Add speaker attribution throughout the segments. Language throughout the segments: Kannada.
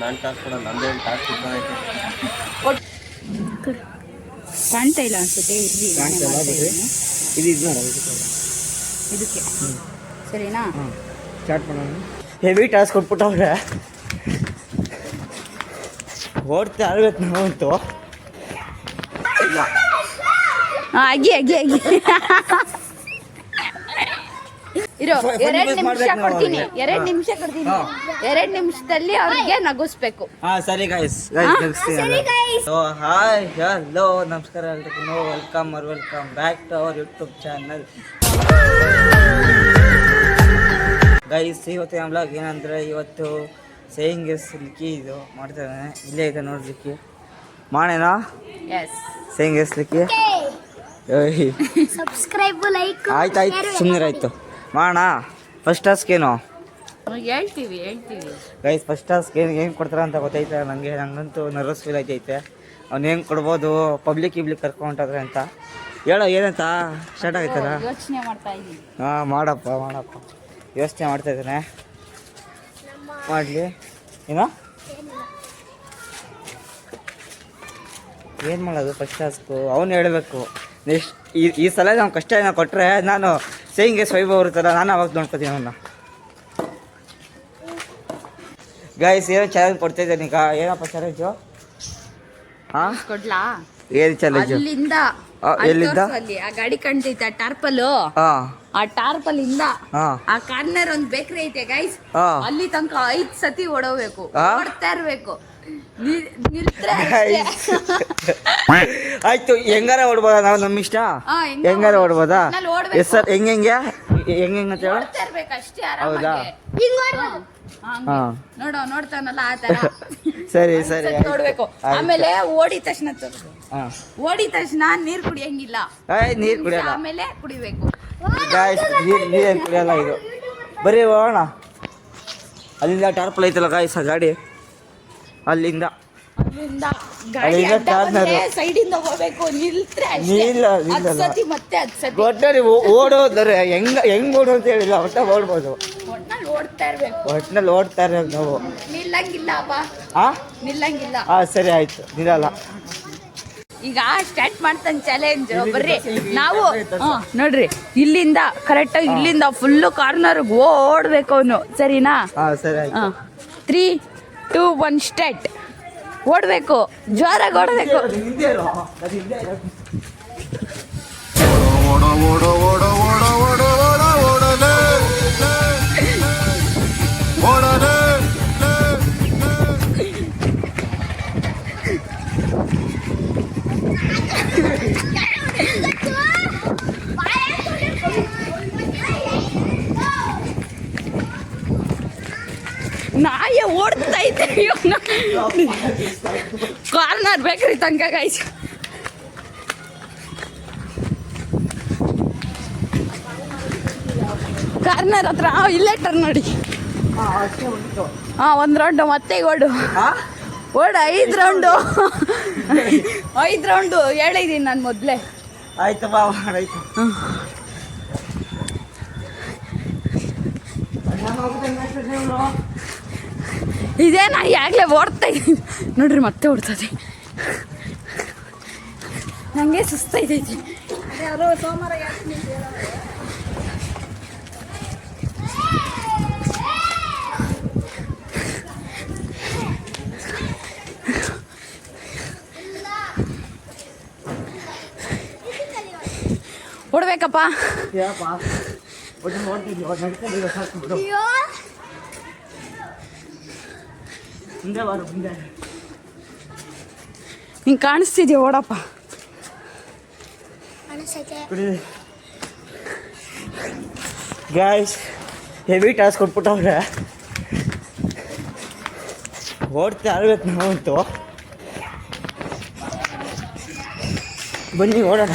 Speaker 1: ನಾನು ಟಾಸ್ ಕೊಡ ನಂದೇನು ಟಾಸ್
Speaker 2: ಕಾಣ್ತಾ ಇಲ್ಲ ಅನ್ಸುತ್ತೆ. ಇದಕ್ಕೆ ಸರಿನಾ?
Speaker 1: ಸ್ಟಾರ್ಟ್ ಮಾಡೋಣ. ಹೆವಿ ಟಾಸ್ಕ್ ಕೊಟ್ಬಿಟ್ಟವ್ರೆ, ಓಡ್ತಾ ಆಡ್ಬೇಕು ನಾವಂತೂ.
Speaker 2: ಅಗಿ ಇರೋ 2 ನಿಮಿಷ ಕೊಡ್ತೀನಿ. 2 ನಿಮಿಷದಲ್ಲಿ ಅವ್ರಿಗೆ ನಗಿಸ್ಬೇಕು.
Speaker 1: ಸರಿ ಗೈಸ್. ಹಾಯ್ ಹಲೋ ನಮಸ್ಕಾರ ಎಲ್ರಿಗೂ. Welcome back to our YouTube channel guys. ಇವತ್ತಿನ ಬ್ಲಾಗ್ ಏನಂದರೆ, ಇವತ್ತು ಸೇಯಿಂಗ್ ಎಸ್ ಲಿಕ್ಕಿ ಇದು ಮಾಡ್ತಾ ಇದ್ದಾನೆ. ಇಲ್ಲೇ ಇದೆ ನೋಡ್ಲಿಕ್ಕೆ ಮಾಡೇನಾ? ಸೇಯಿಂಗ್ ಎಸ್ ಲಿಕ್ಕಿ ಆಯ್ತಾಯ್ತು, ಸುಮ್ಮನಿರಾಯ್ತು ಮಾಡೋಣ. ಫಸ್ಟ್ ಟಾಸ್ಕ್ ಏನು
Speaker 2: ಹೇಳ್ತೀವಿ
Speaker 1: ಗೈಸ್? ಫಸ್ಟ್ ಟಾಸ್ಕ್ ಏನು ಕೊಡ್ತಾರ ಅಂತ ಗೊತ್ತೈತೆ ನನಗೆ. ನಂಗಂತೂ ನರ್ವಸ್ ಫೀಲ್ ಆಯ್ತೈತೆ. ಅವ್ನು ಹೆಂಗೆ ಕೊಡ್ಬೋದು, ಪಬ್ಲಿಕ್ ಕರ್ಕೊಂಡ್ರೆ ಅಂತ. ಹೇಳೋ ಏನಂತ ಸ್ಟಾರ್ಟ್ ಆಗೈತಲ್ಲ.
Speaker 2: ಯೋಚನೆ ಮಾಡ್ತಾ ಇದ್ದೀನಿ.
Speaker 1: ಮಾಡಪ್ಪ ಯೋಚನೆ ಮಾಡ್ತಾ ಇದ್ದಾನೆ. ಮಾಡಲಿ ಏನೋ ಏನು ಮಾಡೋದು ಫಸ್ಟ್ ಟಾಸ್ಕು ಅವನು ಹೇಳಬೇಕು. ನೆಕ್ಸ್ಟ್ ಈ ಸಲ ನಾವು ಕಷ್ಟ ಏನೋ ಕೊಟ್ಟರೆ ನಾನು ಸೇಯಿಂಗ್ಗೆ ಸ್ವೈಭ ಬರುತ್ತಲ್ಲ, ನಾನು ಅವಾಗ ನೋಡ್ಕೊತೀನಿ ಅವನ್ನ. ಗೈಸ್ ಏನೋ ಚಾಲೆಂಜ್ ಕೊಡ್ತಾ ಇದ್ದಾನೆ ಈಗ. ಏನಪ್ಪ ಚಾಲೆಂಜು?
Speaker 2: ಕೊಡ್ಲಾ?
Speaker 1: ಏನು ಚಾಲೆಂಜು? ಎಲ್ಲಿಂದ?
Speaker 2: ಆ ಗಾಡಿ ಕಾಣ್ತೈತೆ, ಆ ಟಾರ್ಪಲ್. ಆ ಟಾರ್ಪಲ್ ಇಂದ ಆ ಕಾರ್ನರ್ ಒಂದು ಬೇಕ್ರಿ ಐತೆ ಗೈಸ್, ಅಲ್ಲಿ ತನಕ 5 ಸತಿ ಓಡೋಗ್ಬೇಕು, ಓಡ್ತಾ ಇರ್ಬೇಕು.
Speaker 1: ಆಯ್ತು, ಹೆಂಗಾರ ಓಡ್ಬೋದಾ? ನಾವು ನಮ್ಮ ಇಷ್ಟ ಹೆಂಗಾರ ಓಡ್ಬೋದಾ? Yes sir. ಹೆಂಗೆ ಅಂತ ಹೇಳ? ಹೌದಾ?
Speaker 2: ನೋಡ್ತಾನಲ್ಲ ಆ ತರ.
Speaker 1: ಸರಿ
Speaker 2: ನೋಡ್ಬೇಕು. ಆಮೇಲೆ ಓಡಿದ ತಕ್ಷಣ ನೀರ್ ಕುಡಿಯಂಗಿಲ್ಲ.
Speaker 1: ನೀರ್ ಕುಡಿಯಲ್ಲ,
Speaker 2: ಆಮೇಲೆ ಕುಡಿಬೇಕು.
Speaker 1: ನೀರು ಕುಡಿಯಲ್ಲ. ಇದು ಬರೀ ಹೋಗೋಣ. ಅಲ್ಲಿಂದ ಟಾರ್ಪಲ್ ಐತಲ್ಲ ಗಾಯ್ಸ್, ಆ ಗಾಡಿ ಅಲ್ಲಿಂದ
Speaker 2: ಸೈಡಿಂದ ಹೋಗ್ಬೇಕು.
Speaker 1: ಒಟ್ಟಲ್ಲಿ ಓಡೋದ್ರೆ ಹೆಂಗ್ ಓಡೋ ಅಂತ ಹೇಳಿಲ್ಲ, ಒಟ್ಟ ಓಡ್ಬೋದು. ಒಟ್ಟಿನಲ್ಲಿ ಓಡ್ತಾ ಇರ್ಬೇಕು ನಾವು. ನಿಲ್ಲಂಗಿಲ್ಲ. ಸರಿ ಆಯ್ತು, ನಿಲ್ಲಲ್ಲ.
Speaker 2: ಈಗ ಸ್ಟಾರ್ಟ್ ಮಾಡ್ತಾನೆ ಚಾಲೆಂಜ್. ಬರ್ರಿ ನಾವು ನೋಡ್ರಿ, ಇಲ್ಲಿಂದ ಕರೆಕ್ಟಾಗಿ ಇಲ್ಲಿಂದ ಫುಲ್ಲು ಕಾರ್ನರ್ಗೆ ಓಡ್ಬೇಕು ಅವನು. ಸರಿನಾ?
Speaker 1: ಸರಿ ಆಯ್ತು.
Speaker 2: 3, 2, 1 ಸ್ಟಾರ್ಟ್. ಓಡ್ಬೇಕು, ಜೋರಾಗಿ ಓಡಬೇಕು. ನಾಯ ಓಡ್ತಾ ಇದ್ದೆ ಕಾರ್ನರ್ ಬೇಕ್ರಿ ತನಕ ಗೈಸ್. ಕಾರ್ನರ್ ಹತ್ರ ಇಲ್ಲೇ ಟರ್ನ್ ನೋಡಿ. 1 ರೌಂಡು ಮತ್ತೆ ಓಡು 5 ರೌಂಡು ಹೇಳಿದ್ದೀನಿ ನಾನು ಮೊದಲೇ.
Speaker 1: ಆಯ್ತಪ್ಪ, ಆಯ್ತು.
Speaker 2: ಇದೇ ನಾ ಯಾಗಲೇ ಓಡ್ತಾ ಇದ್ದೀನಿ ನೋಡ್ರಿ, ಮತ್ತೆ ಓಡ್ತದೆ. ನನಗೆ ಸುಸ್ತಾಯ್ತೈತಿ. ಓಡ್ಬೇಕಪ್ಪ. ಹಿಂಗೆ ಕಾಣಿಸ್ತಿದ್ಯಾ? ಓಡಪ್ಪ.
Speaker 1: ಗಾಯ್ಸ್ ಹೆವಿ ಟಾಸ್ಕ್ ಕೊಟ್ಬಿಟ್ಟವ್ರೆ, ಓಡ್ತಾ ಆಡ್ಬೇಕು ನಾವಂತೂ. ಬನ್ನಿ ಓಡೋಣ.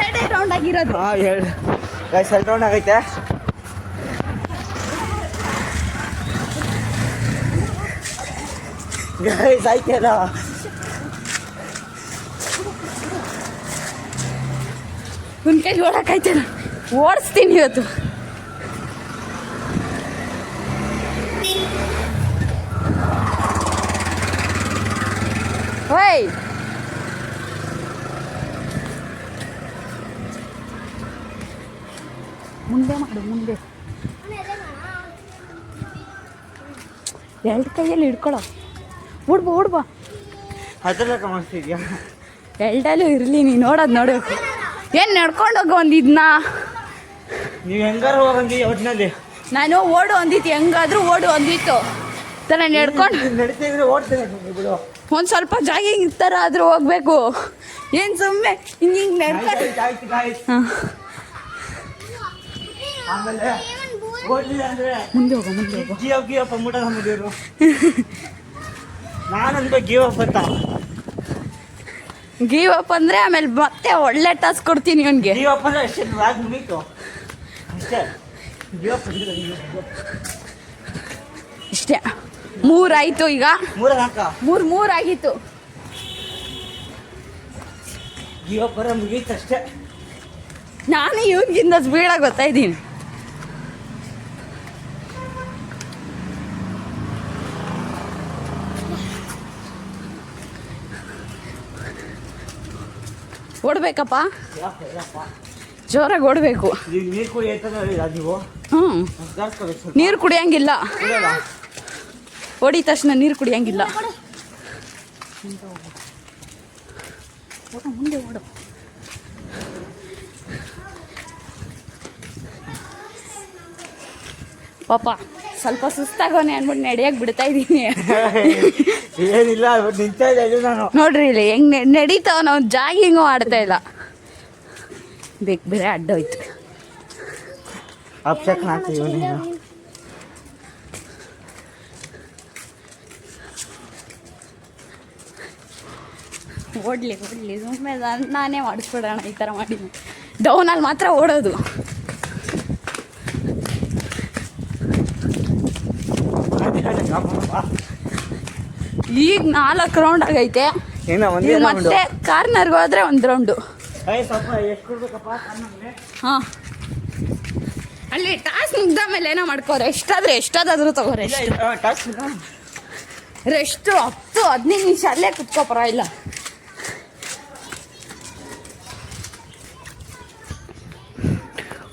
Speaker 2: 2 ರೌಂಡ್ ಆಗಿರೋದು.
Speaker 1: ಹೇಳಿ ಗಾಯ್ಸ್, 2 ರೌಂಡ್ ಆಗೈತೆ. ಗಾಯ್ಸ್ ಆಯ್ತಲ್ಲ,
Speaker 2: ನನ್ನ ಕೈಲಿ ಓಡಕ್ಕಾಯ್ತಲ್ಲ, ಓಡಿಸ್ತೀನಿ ಇವತ್ತು. ಏಯ್ ಮುಂದೆ ಮಾಡು ಮುಂದೆ. ಎರಡು ಕೈಯಲ್ಲಿ ಹಿಡ್ಕೊಳ. ಓಡ್ಬಾ
Speaker 1: ಅದ್ರಲ್ಲ ಕಾಣಿಸ್ತಿದ್ಯಾ?
Speaker 2: ಎರಡಲ್ಲೂ ಇರಲಿ, ನೀನು ನೋಡೋದು ನೋಡಬೇಕು. ಏನು ನಡ್ಕೊಂಡು ಹೋಗೋ ಒಂದಿದ್ನ.
Speaker 1: ನೀವು ಹೆಂಗಾರು ಹೋಗಂದಿ ಒಟ್ಟಿನಲ್ಲಿ.
Speaker 2: ನಾನು ಓಡು ಅಂದಿತ್ತು, ಹೆಂಗಾದ್ರೂ ಓಡು ಅಂದಿತ್ತು. ನಾನು ನಡ್ಕೊಂಡು
Speaker 1: ನಡೀತಿದ್ರೆ ಓಡ್ತೇನೆ ಬಿಡು.
Speaker 2: ಒಂದು ಸ್ವಲ್ಪ ಜಾಗಿಂಗ್ ಥರ ಆದರೂ ಹೋಗ್ಬೇಕು. ಏನು ಸುಮ್ಮನೆ ಹಿಂಗೆ ನಡ್ಕೊಂಡು. ಹಾಂ
Speaker 1: ಆಮೇಲೆ ಓಡ್ಲಿಲ್ಲ ಅಂದ್ರೆ
Speaker 2: ಮುಂದೆ ಹೋಗೋ.
Speaker 1: ಗೀವ್ ಅಪ್ ಅಂದ್ಬಿಟ್ಟ ನಮ್ಮದಿರು. ನಾನಂದ್ರೆ ಗೀವ್ ಅಪ್ ಅಂತ.
Speaker 2: ಗೀವ್ ಅಪ್ ಅಂದರೆ ಆಮೇಲೆ ಮತ್ತೆ ಒಳ್ಳೆ ಟಾಸ್ಕ್ ಕೊಡ್ತೀನಿ ಇವನಿಗೆ.
Speaker 1: ಗೀವ್ ಅಪ್ ಅಂದ್ರೆ ಅಷ್ಟೇ, ರಾಗ್ ಮುಗೀತು ಅಷ್ಟೇ. ಗೀವ್ ಅಪ್ ಅಂದ್ರೆ
Speaker 2: ಇಷ್ಟೇ. 3 ಆಯಿತು ಈಗ.
Speaker 1: 3 ಹಾಕ
Speaker 2: 3 ಆಗಿತ್ತು.
Speaker 1: ಗೀವ್ ಅಪ್ ಬರೋ ಮುಗೀತು ಅಷ್ಟೇ.
Speaker 2: ನಾನು ಇವನಿಗಿಂತ ಸ್ಪೀಡಾಗಿ ಗೊತ್ತಾಯಿದ್ದೀನಿ. ಓಡಬೇಕಪ್ಪ, ಜೋರಾಗಿ ಓಡಬೇಕು.
Speaker 1: ನೀರು ಕುಡಿ ಆಯ್ತದ ನೀವು.
Speaker 2: ನೀರು ಕುಡಿಯಂಗಿಲ್ಲ. ಹೊಡಿ ತಕ್ಷಣ ನೀರು ಕುಡಿಯಂಗಿಲ್ಲ. ಮುಂದೆ ಓಡು. ಪಾಪ ಸ್ವಲ್ಪ ಸುಸ್ತಾಗೋನೆ ಅಂದ್ಬಿಟ್ಟು ನಡೆಯಕ್ಕೆ ಬಿಡ್ತಾ ಇದ್ದೀನಿ.
Speaker 1: ಏನಿಲ್ಲ ನಿಂತಾ ಇದ್ದೆ ನಾನು.
Speaker 2: ನೋಡ್ರಿ ಇಲ್ಲಿ ಹೆಂಗೆ ನಡೀತಾವ. ನಾವು ಜಾಗಿಂಗು ಆಡ್ತಾ ಇಲ್ಲ. ಬೇರೆ ಅಡ್ಡೋಯ್ತು.
Speaker 1: ಅಪ್ಸೆಕ್ ಹಾಕ್ತೀವಿ ನೀನು.
Speaker 2: ಓಡಲಿ ಸುಮ್ಮನೆ ನಾನೇ ಮಾಡಿಸ್ಬಿಡೋಣ ಈ ಥರ ಮಾಡಿ. ಡೌನಲ್ಲಿ ಮಾತ್ರ ಓಡೋದು. ಈಗ 4 ರೌಂಡ್ ಆಗೈತೆ. ಮತ್ತೆ ಕಾರ್ನರ್ಗೆ ಹೋದ್ರೆ 1 ರೌಂಡು. ಹಾಂ, ಅಲ್ಲಿ ಟಾಸ್ ಮುಗ್ದ ಮೇಲೆ ಏನೋ ಮಾಡ್ಕೋರೆ. ಎಷ್ಟಾದ್ರೂ ತಗೋರೆ. ರೆಸ್ಟು 10-15 ನಿಮಿಷ ಅಲ್ಲೇ ಕುತ್ಕೋ, ಪರವಾಗಿಲ್ಲ.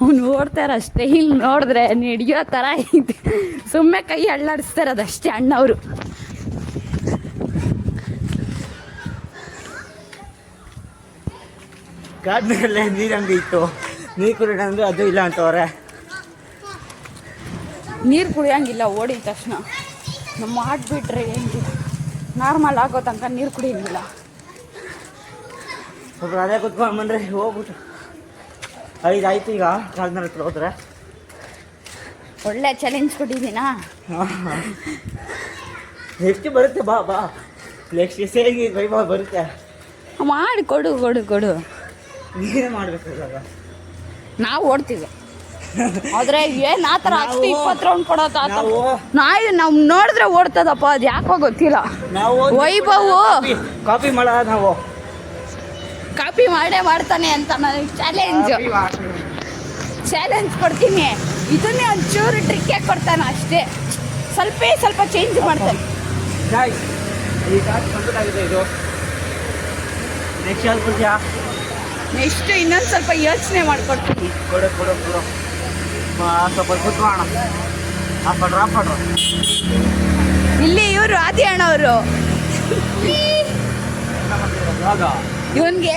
Speaker 2: ಅವ್ನು ಓಡ್ತಾರ ಅಷ್ಟೇ. ಹಿಂಗೆ ನೋಡಿದ್ರೆ ಹಿಡಿಯೋ ಥರ ಐತೆ. ಸುಮ್ಮನೆ ಕೈ ಅಳ್ಳಾಡಿಸ್ತಾರದಷ್ಟೇ ಅಣ್ಣವರು.
Speaker 1: ಕಾಡಿನಲ್ಲೇ ನೀರು ಹಂಗೆ ಇತ್ತು. ನೀರು ಕುಡಿಯೋಣ ಅಂದ್ರೆ ಅದು ಇಲ್ಲ ಅಂತವ್ರೆ.
Speaker 2: ನೀರು ಕುಡಿಯೋಂಗಿಲ್ಲ ಓಡಿದ ತಕ್ಷಣ. ನಾವು ಮಾಡಿಬಿಟ್ರೆ ಹೆಂಗೆ ನಾರ್ಮಲ್ ಆಗೋ ತನಕ ನೀರು ಕುಡಿಯೋಂಗಿಲ್ಲ.
Speaker 1: ಒಬ್ರು ಅದೇ ಕುತ್ಕೊಂಡು ಬಂದರೆ ಹೋಗ್ಬಿಟ್ಟು 5 ಆಯ್ತು. ಈಗ ಕಾಲ್ನ ಹತ್ರ ಹೋದ್ರೆ
Speaker 2: ಒಳ್ಳೆ ಚಾಲೆಂಜ್ ಕೊಟ್ಟಿದ್ದೀನಾ?
Speaker 1: ಎಷ್ಟು ಬರುತ್ತೆ? ಬಾ ನೆಕ್ಸ್ಟ್ ಸೇರಿ ವೈಭವ ಬರುತ್ತೆ.
Speaker 2: ಮಾಡಿ ಕೊಡು.
Speaker 1: ನೀನೇ ಮಾಡಬೇಕಾಗ.
Speaker 2: ನಾವು ಓಡ್ತೀವಿ ಆದರೆ ಏನು ಆ ಥರ 10-20 ರೌಂಡ್ ಕೊಡೋದು ಆ ಥರ. ನಾವು ನೋಡಿದ್ರೆ ಓಡ್ತದಪ್ಪ, ಅದು ಯಾಕೋ ಗೊತ್ತಿಲ್ಲ.
Speaker 1: ನಾವು
Speaker 2: ವೈಭವ್
Speaker 1: ಕಾಪಿ ಮಾಡ, ನಾವು
Speaker 2: ಕಾಪಿ ಮಾಡ್ತಾನೆ ಅಂತ ನನಗೆ ಚಾಲೆಂಜ್ ಕೊಡ್ತೀನಿ. ಇದನ್ನೇ ಒಂಚೂರು ಟ್ರಿಕ್ ಕೊಡ್ತಾನೆ ಅಷ್ಟೇ. ಸ್ವಲ್ಪ ಚೇಂಜ್ ಮಾಡ್ತಾನೆ.
Speaker 1: ಇದು ನೆಕ್ಸ್ಟ್ ಯಾವ್ದು ಕೊಡ್ತೀಯಾ?
Speaker 2: ನೆಕ್ಸ್ಟ್ ಇನ್ನೊಂದು ಸ್ವಲ್ಪ ಯೋಚನೆ ಮಾಡ್ಕೊಡ್ತೀನಿ.
Speaker 1: ಕೊಡು ಸ್ವಲ್ಪ ಕೂತ್ಕೋಣ. ಹಾಕ್ಬಿಡ್ರು.
Speaker 2: ಇಲ್ಲಿ ಇವರು ಆದಿ ಅಣ್ಣವರು ಇವನ್ಗೆ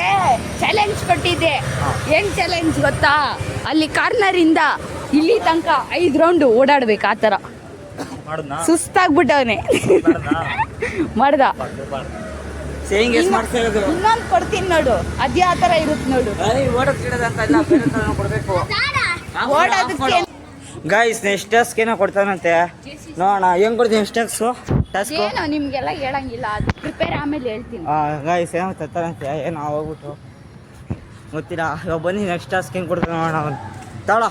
Speaker 2: ಚಾಲೆಂಜ್ ಕೊಟ್ಟಿದ್ದೆ. ಹೆಂಗ್ ಚಾಲೆಂಜ್ ಗೊತ್ತಾ? ಅಲ್ಲಿ ಕಾರ್ನರಿಂದ ಇಲ್ಲಿ ತನಕ 5 ರೌಂಡ್ ಓಡಾಡ್ಬೇಕು. ಆ ಥರ ಸುಸ್ತಾಗ್ಬಿಟ್ಟವನೆ. ಮಾಡ್ದ. ಇನ್ನೊಂದು ಕೊಡ್ತೀನಿ ನೋಡು, ಅದೇ ಆ ಥರ ಇರುತ್ತೆ ನೋಡು. ಓಡೋದಕ್ಕೆ
Speaker 1: ಗೈಸ್ ನೆಕ್ಸ್ಟ್ ಟಾಸ್ಕ್ ಏನೋ ಕೊಡ್ತಾನಂತೆ, ನೋಡೋಣ ಹೆಂಗ್ ಕೊಡ್ತೀನಿ. ನೆಕ್ಸ್ಟ್ ಟಾಸ್ಕ್
Speaker 2: ಏನೋ ನಿಮ್ಗೆಲ್ಲ ಹೇಳಂಗಿಲ್ಲ, ಅದು ಪ್ರಿಪೇರ್ ಆಮೇಲೆ ಹೇಳ್ತೀನಿ.
Speaker 1: ಗೈಸ್ ಏನೋ ತತ್ತಾನಂತೆ, ಏನೋ ಹೋಗ್ಬಿಟ್ಟು ಗೊತ್ತಿಲ್ಲ. ಇವಾಗ ಬನ್ನಿ ನೆಕ್ಸ್ಟ್ ಟಾಸ್ಕ್ ಹೆಂಗೆ ಕೊಡ್ತಾನೆ ನೋಡೋಣ. ಅವನು ತಾಳ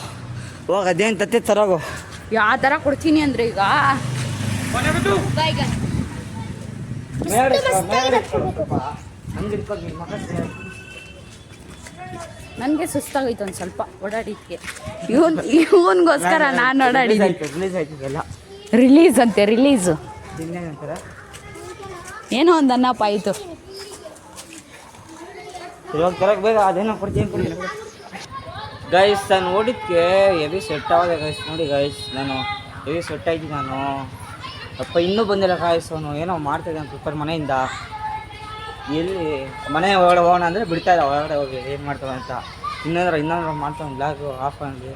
Speaker 1: ಹೋಗ, ಅದೇನು ತತ್ತೆ ತರೋಗು.
Speaker 2: ಯಾವ ಥರ ಕೊಡ್ತೀನಿ ಅಂದರೆ ಈಗ ನನಗೆ ಸುಸ್ತಾಗೋಯ್ತು ಒಂದು ಸ್ವಲ್ಪ ಓಡಾಡಿದ್ಕೆ. ಇವನ್ಗೋಸ್ಕರ ನಾನು ಓಡಾಡಿದ್ದೀನಿ. ರಿಲೀಸ್ ಅಂತೆ, ರಿಲೀಸು ಏನೋ ಒಂದು ಅನ್ನಪ್ಪ ಆಯಿತು.
Speaker 1: ಇವಾಗ ತರಕ್ಕೆ ಬೇಗ ಅದೇನೋ ಕೊಡ್ತೀನಿ ಗೈಸ್. ನಾನು ನೋಡಿದ್ಕೆ ಹೆವಿ ಸೆಟ್ ಆಗೋದೆ ಗೈಸ್. ನೋಡಿ ಗೈಸ್, ನಾನು ಹೆವಿ ಸೆಟ್ ಆಯ್ತೀನಿ ನಾನು. ಅಪ್ಪ ಇನ್ನೂ ಬಂದಿಲ್ಲ ಗೈಸ್. ಅವನು ಏನೋ ಮಾಡ್ತಾಯಿದ್ದಾನೆ ಪ್ರಿಪೇರ್ ಮನೆಯಿಂದ. ಎಲ್ಲಿ ಮನೆ ಒಳಗಡೆ ಹೋಗೋಣ ಅಂದರೆ ಬಿಡ್ತಾ ಇಲ್ಲ, ಒಳಗಡೆ ಹೋಗಿ ಏನು ಮಾಡ್ತಾವೆ ಅಂತ. ಇನ್ನೊಂದು ಮಾಡ್ತಾನೆ ಬ್ಲಾಗು ಆಫ್ ಅಂದರೆ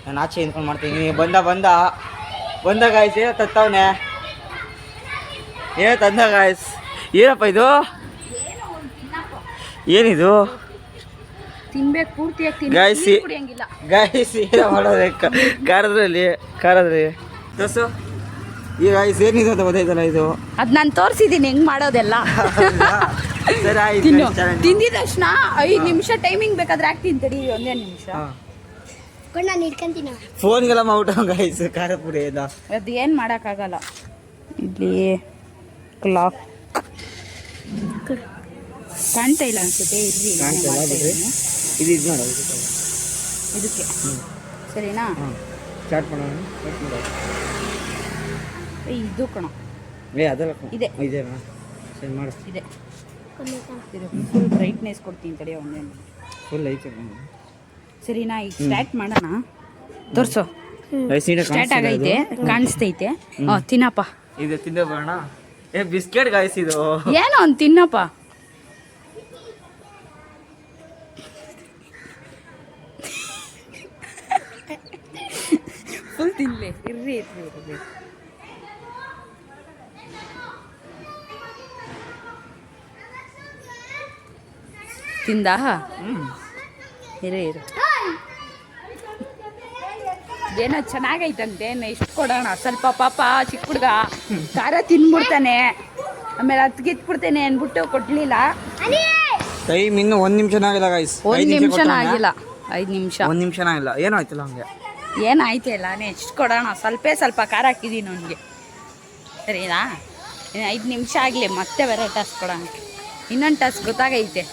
Speaker 1: ನಾನು ಆಚೆ ನಿಂತ್ಕೊಂಡು ಮಾಡ್ತೀನಿ. ಬಂದ ಗಾಯ್ಸ್. ಏನೋ ತತ್ತವನೆ, ಏನೋ ತಂದ ಗಾಯ್ಸ್. ಏನಪ್ಪ ಇದು, ಏನಿದು
Speaker 2: ತಿನ್ಬೇಕು ಪೂರ್ತಿಯಾಗಿ
Speaker 1: ಗಾಯ್ಸಿ
Speaker 2: ಕುಡಿಯಂಗಿಲ್ಲ
Speaker 1: ಗಾಯ್ಸ್. ಏನೋ ಮಾಡೋದು ಖಾರದ್ರಲ್ಲಿ ದೋಸು. ಈ ಗಾಯ್ಸ್ ಏನಿದೆ ಅಂತ ಗೊತ್ತಾಯ್ತಲ್ಲ ಇದು.
Speaker 2: ಅದು ನಾನು ತೋರಿಸಿದ್ದೀನಿ ಹೆಂಗ್ ಮಾಡೋದೆಲ್ಲ.
Speaker 1: ಸರಿ ಆಯ್ತು.
Speaker 2: ತಿಂದಿದ ತಕ್ಷಣ 5 ನಿಮಿಷ ಟೈಮಿಂಗ್ ಬೇಕಾದ್ರೆ ಹಾಕ್ತೀನಿ ತಡಿ. 1 ನಿಮಿಷ
Speaker 3: ನಾನು ಹಿಡ್ಕೊಂತೀನಿ.
Speaker 1: ಫೋನ್ಗೆಲ್ಲ ಮಾಡ್ಬಿಟ್ಟು ಗಾಯ್ಸ್ ಖಾರ ಪುಡಿ ಎಲ್ಲ.
Speaker 2: ಅದು ಏನು ಮಾಡೋಕ್ಕಾಗಲ್ಲ. ಇಲ್ಲಿ ಕ್ಲಾಕ್ ಕಾಣ್ತಾ ಇಲ್ಲ ಅನ್ಸುತ್ತೆ.
Speaker 1: ಇದು ಮಾಡೋದು
Speaker 2: ಇದಕ್ಕೆ ಸರಿನಾ?
Speaker 1: ಸ್ಟಾರ್ಟ್ ಮಾಡೋಣ.
Speaker 2: ಇದು ಕಣ
Speaker 1: ಅದಲ್ಲ
Speaker 2: ಇದೆ
Speaker 1: ಇದೇನಾ? ಸರಿ ಮಾಡು.
Speaker 2: ಇದೆ ಫುಲ್ ಬ್ರೈಟ್ನೆಸ್ ಕೊಡ್ತೀನಿ ತಡಿ.
Speaker 1: ಫುಲ್ ಐತೆ
Speaker 2: ಸರಿನಾ? ಈಗ ಸ್ಟಾರ್ಟ್ ಮಾಡೋಣ. ತೋರ್ಸು. ಸ್ಟಾರ್ಟ್ ಆಗೈತೆ, ಕಾಣಿಸ್ತೈತೆ. ತಿನ್ನಪ್ಪ.
Speaker 1: ಇದು ತಿಂದ ಬರೋಣ. ಬಿಸ್ಕೆಟ್ ಗಾಯ್ಸ್ ಇದು.
Speaker 2: ಏನೋ ಒಂದು ತಿನ್ನಪ್ಪ. ಫುಲ್ ತಿನ್ಲಿ. ಇರ್ರಿ. ತಿಂದ ಇರು. ಏನೋ ಚೆನ್ನಾಗೈತಂತೆ. ಇಷ್ಟು ಕೊಡೋಣ ಸ್ವಲ್ಪ. ಪಾಪ ಚಿಕ್ಕ ಹುಡುಗ ಖಾರ ತಿನ್ಬಿಡ್ತಾನೆ, ಆಮೇಲೆ ಹತ್ಗಿತ್ಬಿಡ್ತೇನೆ ಅಂದ್ಬಿಟ್ಟು ಕೊಡ್ಲಿಲ್ಲ.
Speaker 1: ಟೈಮ್ ಇನ್ನು 1 ನಿಮಿಷನೂ ಆಗಿಲ್ಲ ಗಾಯ್ಸ್.
Speaker 2: 1 ನಿಮಿಷನೂ ಆಗಿಲ್ಲ. 5 ನಿಮಿಷ
Speaker 1: 1 ನಿಮಿಷನೂ ಆಗಿಲ್ಲ. ಏನೋ ಆಯ್ತಲ್ಲ ಹಂಗೆ.
Speaker 2: ಏನಾಯ್ತಿಲ್ಲ. ನೆಕ್ಸ್ಟ್ ಕೊಡೋಣ. ಸ್ವಲ್ಪ ಖಾರ ಹಾಕಿದ್ದೀನಿ ಅವನಿಗೆ. ಸರಿನಾ? 5 ನಿಮಿಷ ಆಗಲಿ, ಮತ್ತೆ ಬೇರೆ ಟಾಸ್ಕ್ ಕೊಡೋಣ. ಇನ್ನೊಂದು ಟಾಸ್ಕ್ ಗೊತ್ತಾಗೈತೆ.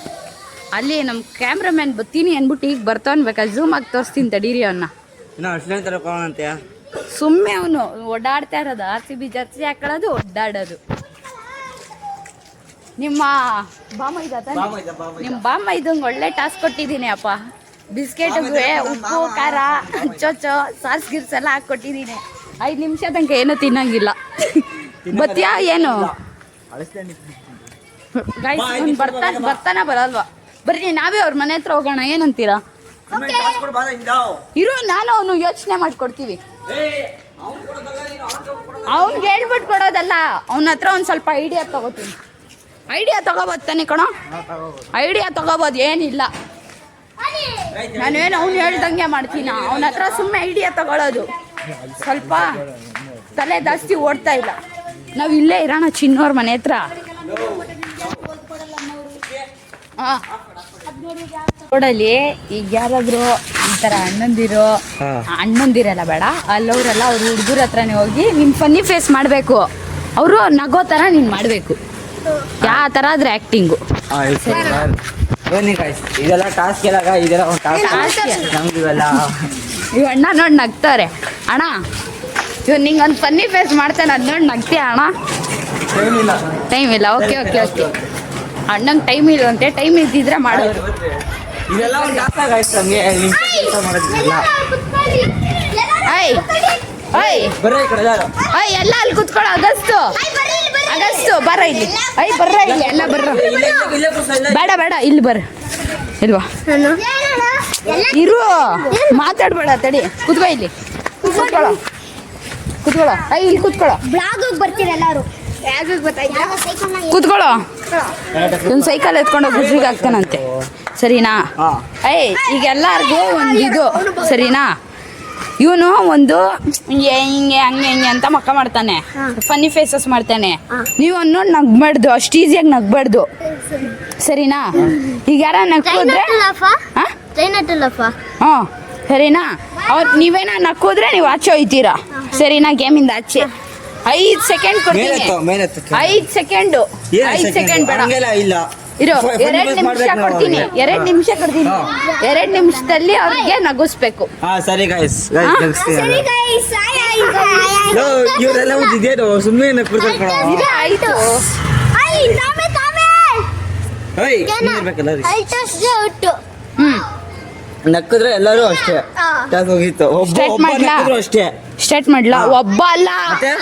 Speaker 2: ಅಲ್ಲಿ ನಮ್ಮ ಕ್ಯಾಮ್ರಾಮ್ಯಾನ್ ಬರ್ತೀನಿ ಅಂದ್ಬಿಟ್ಟು ಈಗ ಬರ್ತಾವನ್ ಬೇಕಾದ್ರೆ ಝೂಮ್ ಆಗಿ ತೋರಿಸ್ತೀನಿ ತಡೀರಿ ಅವನ್ನ.
Speaker 1: ಇನ್ನು ಅಷ್ಟೇ ತರಕೋಣಂತೆ.
Speaker 2: ಸುಮ್ಮನೆ ಅವನು ಓಡಾಡ್ತಾ ಇರೋದು. RCB ಜರ್ಸಿ ಹಾಕೊಳ್ಳೋದು, ಓಡಾಡೋದು. ನಿಮ್ಮ ಬಾಮ ಇದಂಗೆ ಒಳ್ಳೆ ಟಾಸ್ಕ್ ಕೊಟ್ಟಿದ್ದೀನಿ ಅಪ್ಪ. ಬಿಸ್ಕೆಟ್ಗೆ ಉಪ್ಪು ಖಾರ ಚೊಚ್ಚೋ ಸಾಸ್ ಗಿರ್ಸ್ ಎಲ್ಲ ಹಾಕ್ಕೊಟ್ಟಿದ್ದೀನಿ. 5 ನಿಮಿಷ ತನಕ ಏನೂ ತಿನ್ನಂಗಿಲ್ಲ. ಬತ್ತೀಯಾ ಏನು ಗಾಯ್ಸ್? ಬರ್ತಾನ ಬರಲ್ವಾ? ಬರ್ರಿ, ನಾವೇ ಅವ್ರ ಮನೆ ಹತ್ರ ಹೋಗೋಣ. ಏನಂತೀರಾ? ಇರು, ನಾನು ಅವನು ಯೋಚನೆ ಮಾಡ್ಕೊಡ್ತೀವಿ. ಅವ್ನಿಗೆ ಹೇಳ್ಬಿಟ್ಟು ಕೊಡೋದಲ್ಲ, ಅವನ ಹತ್ರ ಒಂದು ಸ್ವಲ್ಪ ಐಡಿಯಾ ತಗೋತೀನಿ. ಐಡಿಯಾ ತಗೋಬೋತಾನೆ ಕಣೋ. ಐಡಿಯಾ ತಗೋಬೋದು, ಏನಿಲ್ಲ. ನಾನೇನು ಅವ್ನು ಹೇಳ್ದಂಗೆ ಮಾಡ್ತೀನಿ. ಅವನ ಹತ್ರ ಸುಮ್ಮನೆ ಐಡಿಯಾ ತಗೊಳ್ಳೋದು. ಸ್ವಲ್ಪ ತಲೆ ಜಾಸ್ತಿ ಓಡ್ತಾ ಇಲ್ಲ. ನಾವು ಇಲ್ಲೇ ಇರೋಣ ಚಿನ್ನೋರ್ ಮನೆ ಹತ್ರ. ರೋಡಲ್ಲಿ ಈಗ ಯಾರಾದ್ರು ಈ ಥರ ಅಣ್ಣಂದಿರಲ್ಲ ಬೇಡ, ಅಲ್ಲವರೆಲ್ಲ ಅವ್ರ ಹುಡುಗರ ಹತ್ರನೇ ಹೋಗಿ ನೀನು ಫನ್ನಿ ಫೇಸ್ ಮಾಡಬೇಕು. ಅವರು ನಗೋ ಥರ ನೀನು ಮಾಡಬೇಕು. ಯಾವ ಥರ ಆದ್ರೆ ಆ್ಯಕ್ಟಿಂಗು.
Speaker 1: ಇದೆಲ್ಲ ಟಾಸ್ಕ್ ಎಲ್ಲ. ಇದೆಲ್ಲ ಒಂದು ಟಾಸ್ಕ್ ನಮ್ದಿವೆಲ್ಲ.
Speaker 2: ಇವ್ ಅಣ್ಣ ನೋಡಿ ನಗ್ತಾರೆ. ಅಣ್ಣ ಇವ್ ನಿಂಗೊಂದು ಫನ್ನಿ ಫೇಸ್ ಮಾಡ್ತಾನೆ, ಅದು ನೋಡಿ ನಗ್ತೀಯ ಅಣ್ಣ? ಟೈಮ್ ಇಲ್ಲ. ಓಕೆ ಅಣ್ಣಂಗೆ ಟೈಮ್ ಇಲ್ಲಂತೆ. ಟೈಮ್ ಇದ್ದಿದ್ರೆ ಮಾಡೋದು.
Speaker 1: ಇದೆಲ್ಲ ಒಂದು ಟಾಸ್ಕ್ ಆಯ್ತು ನಮಗೆ.
Speaker 2: ಎಲ್ಲ ಅಲ್ಲಿ ಕುತ್ಕೊಳ್ಳೋ. ಅಗಸ್ತು ಬರ ಇಲ್ಲಿ. ಬರ್ರ ಇಲ್ಲಿ. ಎಲ್ಲ ಬರ್ರ. ಬೇಡ ಇಲ್ಲಿ ಬರ್ರ. ಇಲ್ವಾ? ಇರು, ಮಾತಾಡ್ಬೇಡ. ತಡಿ, ಕುತ್ಕೋ ಇಲ್ಲಿ. ಕುತ್ಕೊಳ್ಳೋ. ಇಲ್ಲಿ ಕುತ್ಕೊಳ್ಳೋ.
Speaker 3: ಬ್ಲಾಗ್ ಬರ್ತೀರ ಎಲ್ಲರೂ.
Speaker 2: ಕುತ್ಕೊಳ್ಳೋ. ಒಂದು ಸೈಕಲ್ ಎತ್ಕೊಂಡೋಗಿ ಗುಜ್ರಿಗೆ ಹಾಕ್ತಾನಂತೆ. ಸರಿನಾ? ಈಗ ಎಲ್ಲಾರ್ಗೂ ಒಂದು ಇದು. ಸರಿನಾ? ಇವನು ಒಂದು ಹಿಂಗೆ ಹಂಗೆ ಅಂತ ಮಕ್ಕ ಮಾಡ್ತಾನೆ, ಫನ್ನಿ ಫೇಸಸ್ ಮಾಡ್ತಾನೆ. ನೀವು ನೋಡಿ ನಗ್ಬಾರ್ದು, ಅಷ್ಟು ಈಸಿಯಾಗಿ ನಗ್ಬಾರ್ದು. ಸರಿನಾ? ಈಗ ಯಾರ ನಕ್ಕಿದ್ರೆ ಸರಿನಾ? ನೀವೇನ ನಕ್ಕಿದ್ರೆ ನೀವು ಆಚೆ ಹೋಯ್ತೀರಾ. ಸರಿನಾ? ಗೇಮಿಂದ ಆಚೆ 5 ಸೆಕೆಂಡ್ ಕೊಡ್ತೀನಿ. 5 ಸೆಕೆಂಡು. 5 ಸೆಕೆಂಡ್ ಬೇಡ, ಇರೋ. 2 ನಿಮಿಷ ಕೊಡ್ತೀನಿ. 2 ನಿಮಿಷ ಕೊಡ್ತೀನಿ. 2 ನಿಮಿಷದಲ್ಲಿ ಅವ್ರಿಗೆ ನಗಿಸ್ಬೇಕು.
Speaker 1: ಸರಿ ಗಾಯ್ಸ್. ಇವರೆಲ್ಲ ಸುಮ್ಮನೆ
Speaker 2: ಆಯ್ತು.
Speaker 1: ಹೇಯ್ ಇರ್ಬೇಕಲ್ಲ
Speaker 3: ಔಟು
Speaker 2: ಹ್ಮ್
Speaker 1: ನಕ್ಕಿದ್ರೆ ಎಲ್ಲರೂ ಅಷ್ಟೇ ಟಾಸ್ ಹೋಗಿತ್ತು
Speaker 2: Straight
Speaker 1: ಒಬ್ಬ
Speaker 2: ಮಾಡ್ಲಾ?
Speaker 1: ನಕ್ಕಿದ್ರು ಅಷ್ಟೇ
Speaker 2: ಸ್ಟಾರ್ಟ್ ಮಾಡ್ಲಾ ಒಬ್ಬ ಅಲ್ಲ
Speaker 1: ಮತ್ತೆ?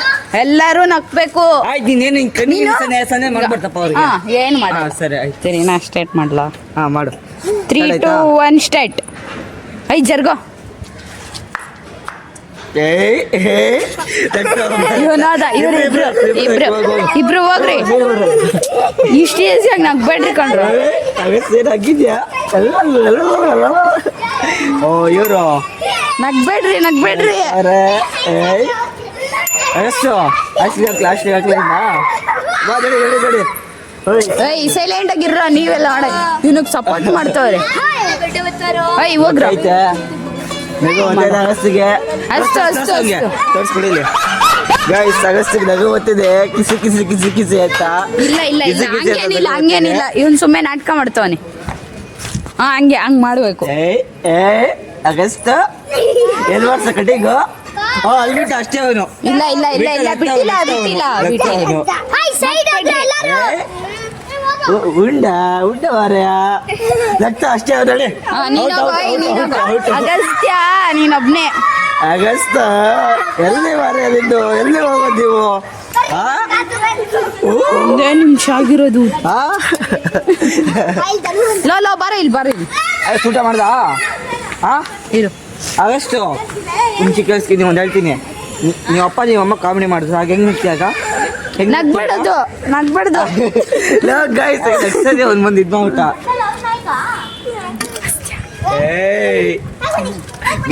Speaker 2: ಎಲ್ಲರೂ ನಕ್ಬೇಕು
Speaker 1: ಆಯ್ತು ನೀನೇನು ಹಿಂಗೆ ಕಣ್ಣಿಗೆ ಸನ್ನೆ ಮಾಡ್ಬಾರ್ದಪ್ಪ ಅವ್ರಿಗೆ
Speaker 2: ಹಾ ಏನ್ ಮಾಡ
Speaker 1: ಹಾ ಸರಿ ಆಯ್ತು
Speaker 2: ಸರಿ ನಾ ಸ್ಟಾರ್ಟ್ ಮಾಡ್ಲಾ
Speaker 1: ಹಾ ಮಾಡು
Speaker 2: 3 2 1 ಸ್ಟಾರ್ಟ್ ಐ ಜರ್ಗೋ
Speaker 1: ಏಯ್ ಏಯ್
Speaker 2: ಇವನಾದ ಇವ್ರು ಇಬ್ರು ಹೋಗ್ರಿ ಇಷ್ಟು ಈಸಿಯಾಗಿ ನಗ್ಬೇಡ್ರಿ ಕಂಡ್ರು
Speaker 1: ಆಗಿದ್ಯಾ ಓ ಇವರು
Speaker 2: ನಗ್ಬೇಡ್ರಿ
Speaker 1: ಅರೆ ಏಯ್ ಎಷ್ಟು ಅಷ್ಟು ಹಾಕ್ಲಿಲ್ಲ ಹೇಳಿ
Speaker 2: ಏಯ್ ಸೈಲೆಂಟ್ ಆಗಿರ್ರ ನೀವೆಲ್ಲ ಆಡ ಇವನಿಗೆ ಸಪೋರ್ಟ್ ಮಾಡ್ತವ್ರೆ ಐ ಹೋಗ್ರ
Speaker 1: ಐತೆ ನಗು ಅಗಸ್ತಿಗೆ
Speaker 2: ಅಷ್ಟು
Speaker 1: ತೋರಿಸ್ಬಿಡಿಲಿ ಗೈಸ್ ಅಗಸ್ತಿಗೆ ನಗು ಗೊತ್ತಿದೆ ಕಿಸಿ ಕಿಸಿ ಕಿಸಿ ಕಿಸಿ ಅಂತ
Speaker 2: ಇಲ್ಲ ಹಂಗೇನಿಲ್ಲ ಇವನ್ ಸುಮ್ಮನೆ ನಾಟಕ ಮಾಡ್ತವನೆ ಹಾ ಹಂಗ್ ಮಾಡ್ಬೇಕು
Speaker 1: ಏ ಅಗಸ್ತ ಏನ್ ಮಾಡ್ಸ ಕಟಿಂಗು ಅಲ್ಬಿಟ್ಟು ಅಷ್ಟೇ ಅವನು
Speaker 2: ಇಲ್ಲ ಬಿಟ್ಟಿಲ್ಲ
Speaker 1: ಅವನು ಉಂಡ ಮಾರ್ಯ ರಕ್ತ ಅಷ್ಟೇ ಅವನಲ್ಲಿ
Speaker 2: ಅಗಸ್ತ್ಯ ನೀನೊಬ್ನೇ
Speaker 1: ಅಗಸ್ತ ಎಲ್ಲಿ ಮಾರ್ಯ ನಿಂದು ಎಲ್ಲಿ ಹೋಗೋದು ನೀವು
Speaker 2: ಒಂದೇ ನಿಮಿಷ ಆಗಿರೋದು
Speaker 1: ಆ?
Speaker 2: ಲೋ ಬರ ಇಲ್ಲಿ
Speaker 1: ಊಟ ಮಾಡ್ದ
Speaker 2: ಇರು
Speaker 1: ಅಗಸ್ಟು ಮುಂಚೆ ಕೇಳಿಸ್ತೀನಿ ಒಂದು ಹೇಳ್ತೀನಿ ನೀವು ಅಪ್ಪ ನೀವು ಅಮ್ಮ ಕಾಮಿಡಿ ಮಾಡಿದ್ರು ಹಾಗೆ ಹೆಂಗೆ ನಿಂತಿಯಾಗ
Speaker 2: ನಗ್ಬೇಡದು
Speaker 1: ಗಾಯ್ಸದೆ ಒಂದು ಮಂದಿ ಇದು ಊಟ